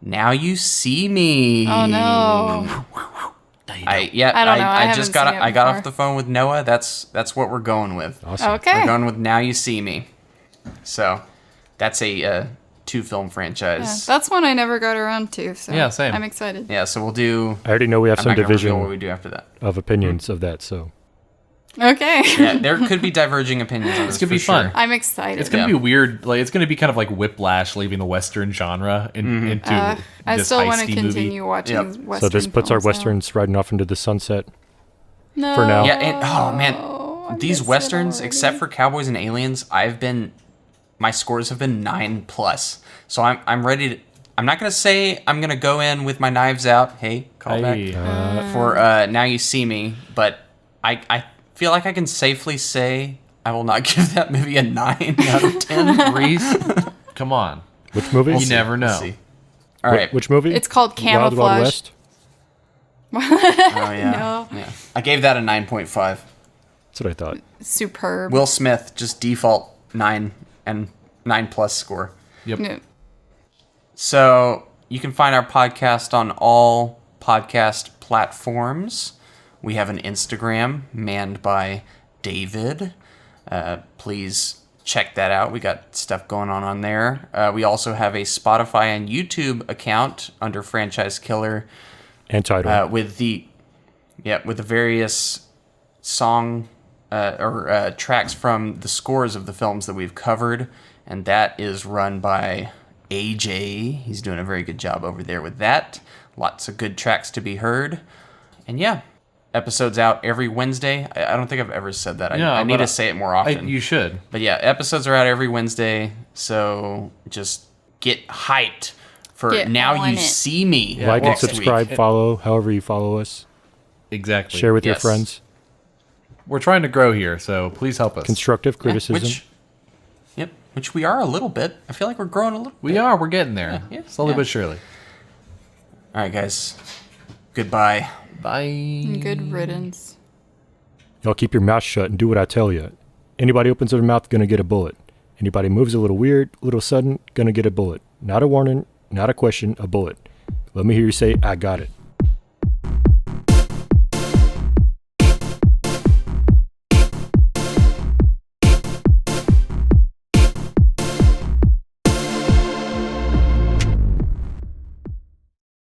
Now You See Me. Oh no. I don't know. I just haven't seen it I got off before. the phone with Noah. That's what we're going with. Awesome. Okay. We're going with Now You See Me. So that's a 2-film franchise. That's one I never got around to. So Yeah, same. I'm excited. Yeah, so we'll do. I already know we have I'm some not gonna reveal what division we do after that. of opinions of that, so Okay. Yeah, there could be diverging opinions on this. It's gonna be for sure. fun. I'm excited. It's gonna Yeah. be weird. Like it's gonna be kind of like Whiplash, leaving the Western genre into I this still want to heisty continue movie. watching Yep. Western so this puts our films now. westerns riding off into the sunset. No. for now. Yeah, and oh man, I these miss it westerns, already. except for Cowboys and Aliens, my scores have been 9+. So I'm ready to. I'm not gonna say I'm gonna go in with my knives out. Hey, call back Hey. for Now You See Me, but I feel like I can safely say I will not give that movie a 9 out of 10. Reese, come on. Which movie? You never know. Let's see. All right. Which movie? It's called Wild Wild Camouflage. West. Oh yeah. No. Yeah. I gave that a 9.5. That's what I thought. Superb. Will Smith just default 9 and 9+ score. Yep. No. So you can find our podcast on all podcast platforms. We have an Instagram manned by David. Please check that out. We got stuff going on there. We also have a Spotify and YouTube account under Franchise Killer And title. with the various song or tracks from the scores of the films that we've covered, and that is run by AJ. He's doing a very good job over there with that. Lots of good tracks to be heard. And yeah, episodes out every Wednesday. I don't think I've ever said that. I need but to say it more often. You should. But yeah, episodes are out every Wednesday. So just get hyped for Get Now on You it. See Me. Like and next subscribe, week. follow, however you follow us. Exactly. Share with your Yes. friends. We're trying to grow here, so please help us. Constructive criticism. Which we are a little bit. I feel like we're growing a little bit. We are. We're getting there. Yeah, Slowly yeah. but surely. All right, guys. Goodbye. Bye. Good riddance. Y'all keep your mouth shut and do what I tell you. Anybody opens their mouth, gonna get a bullet. Anybody moves a little weird, a little sudden, gonna get a bullet. Not a warning, not a question, a bullet. Let me hear you say, I got it.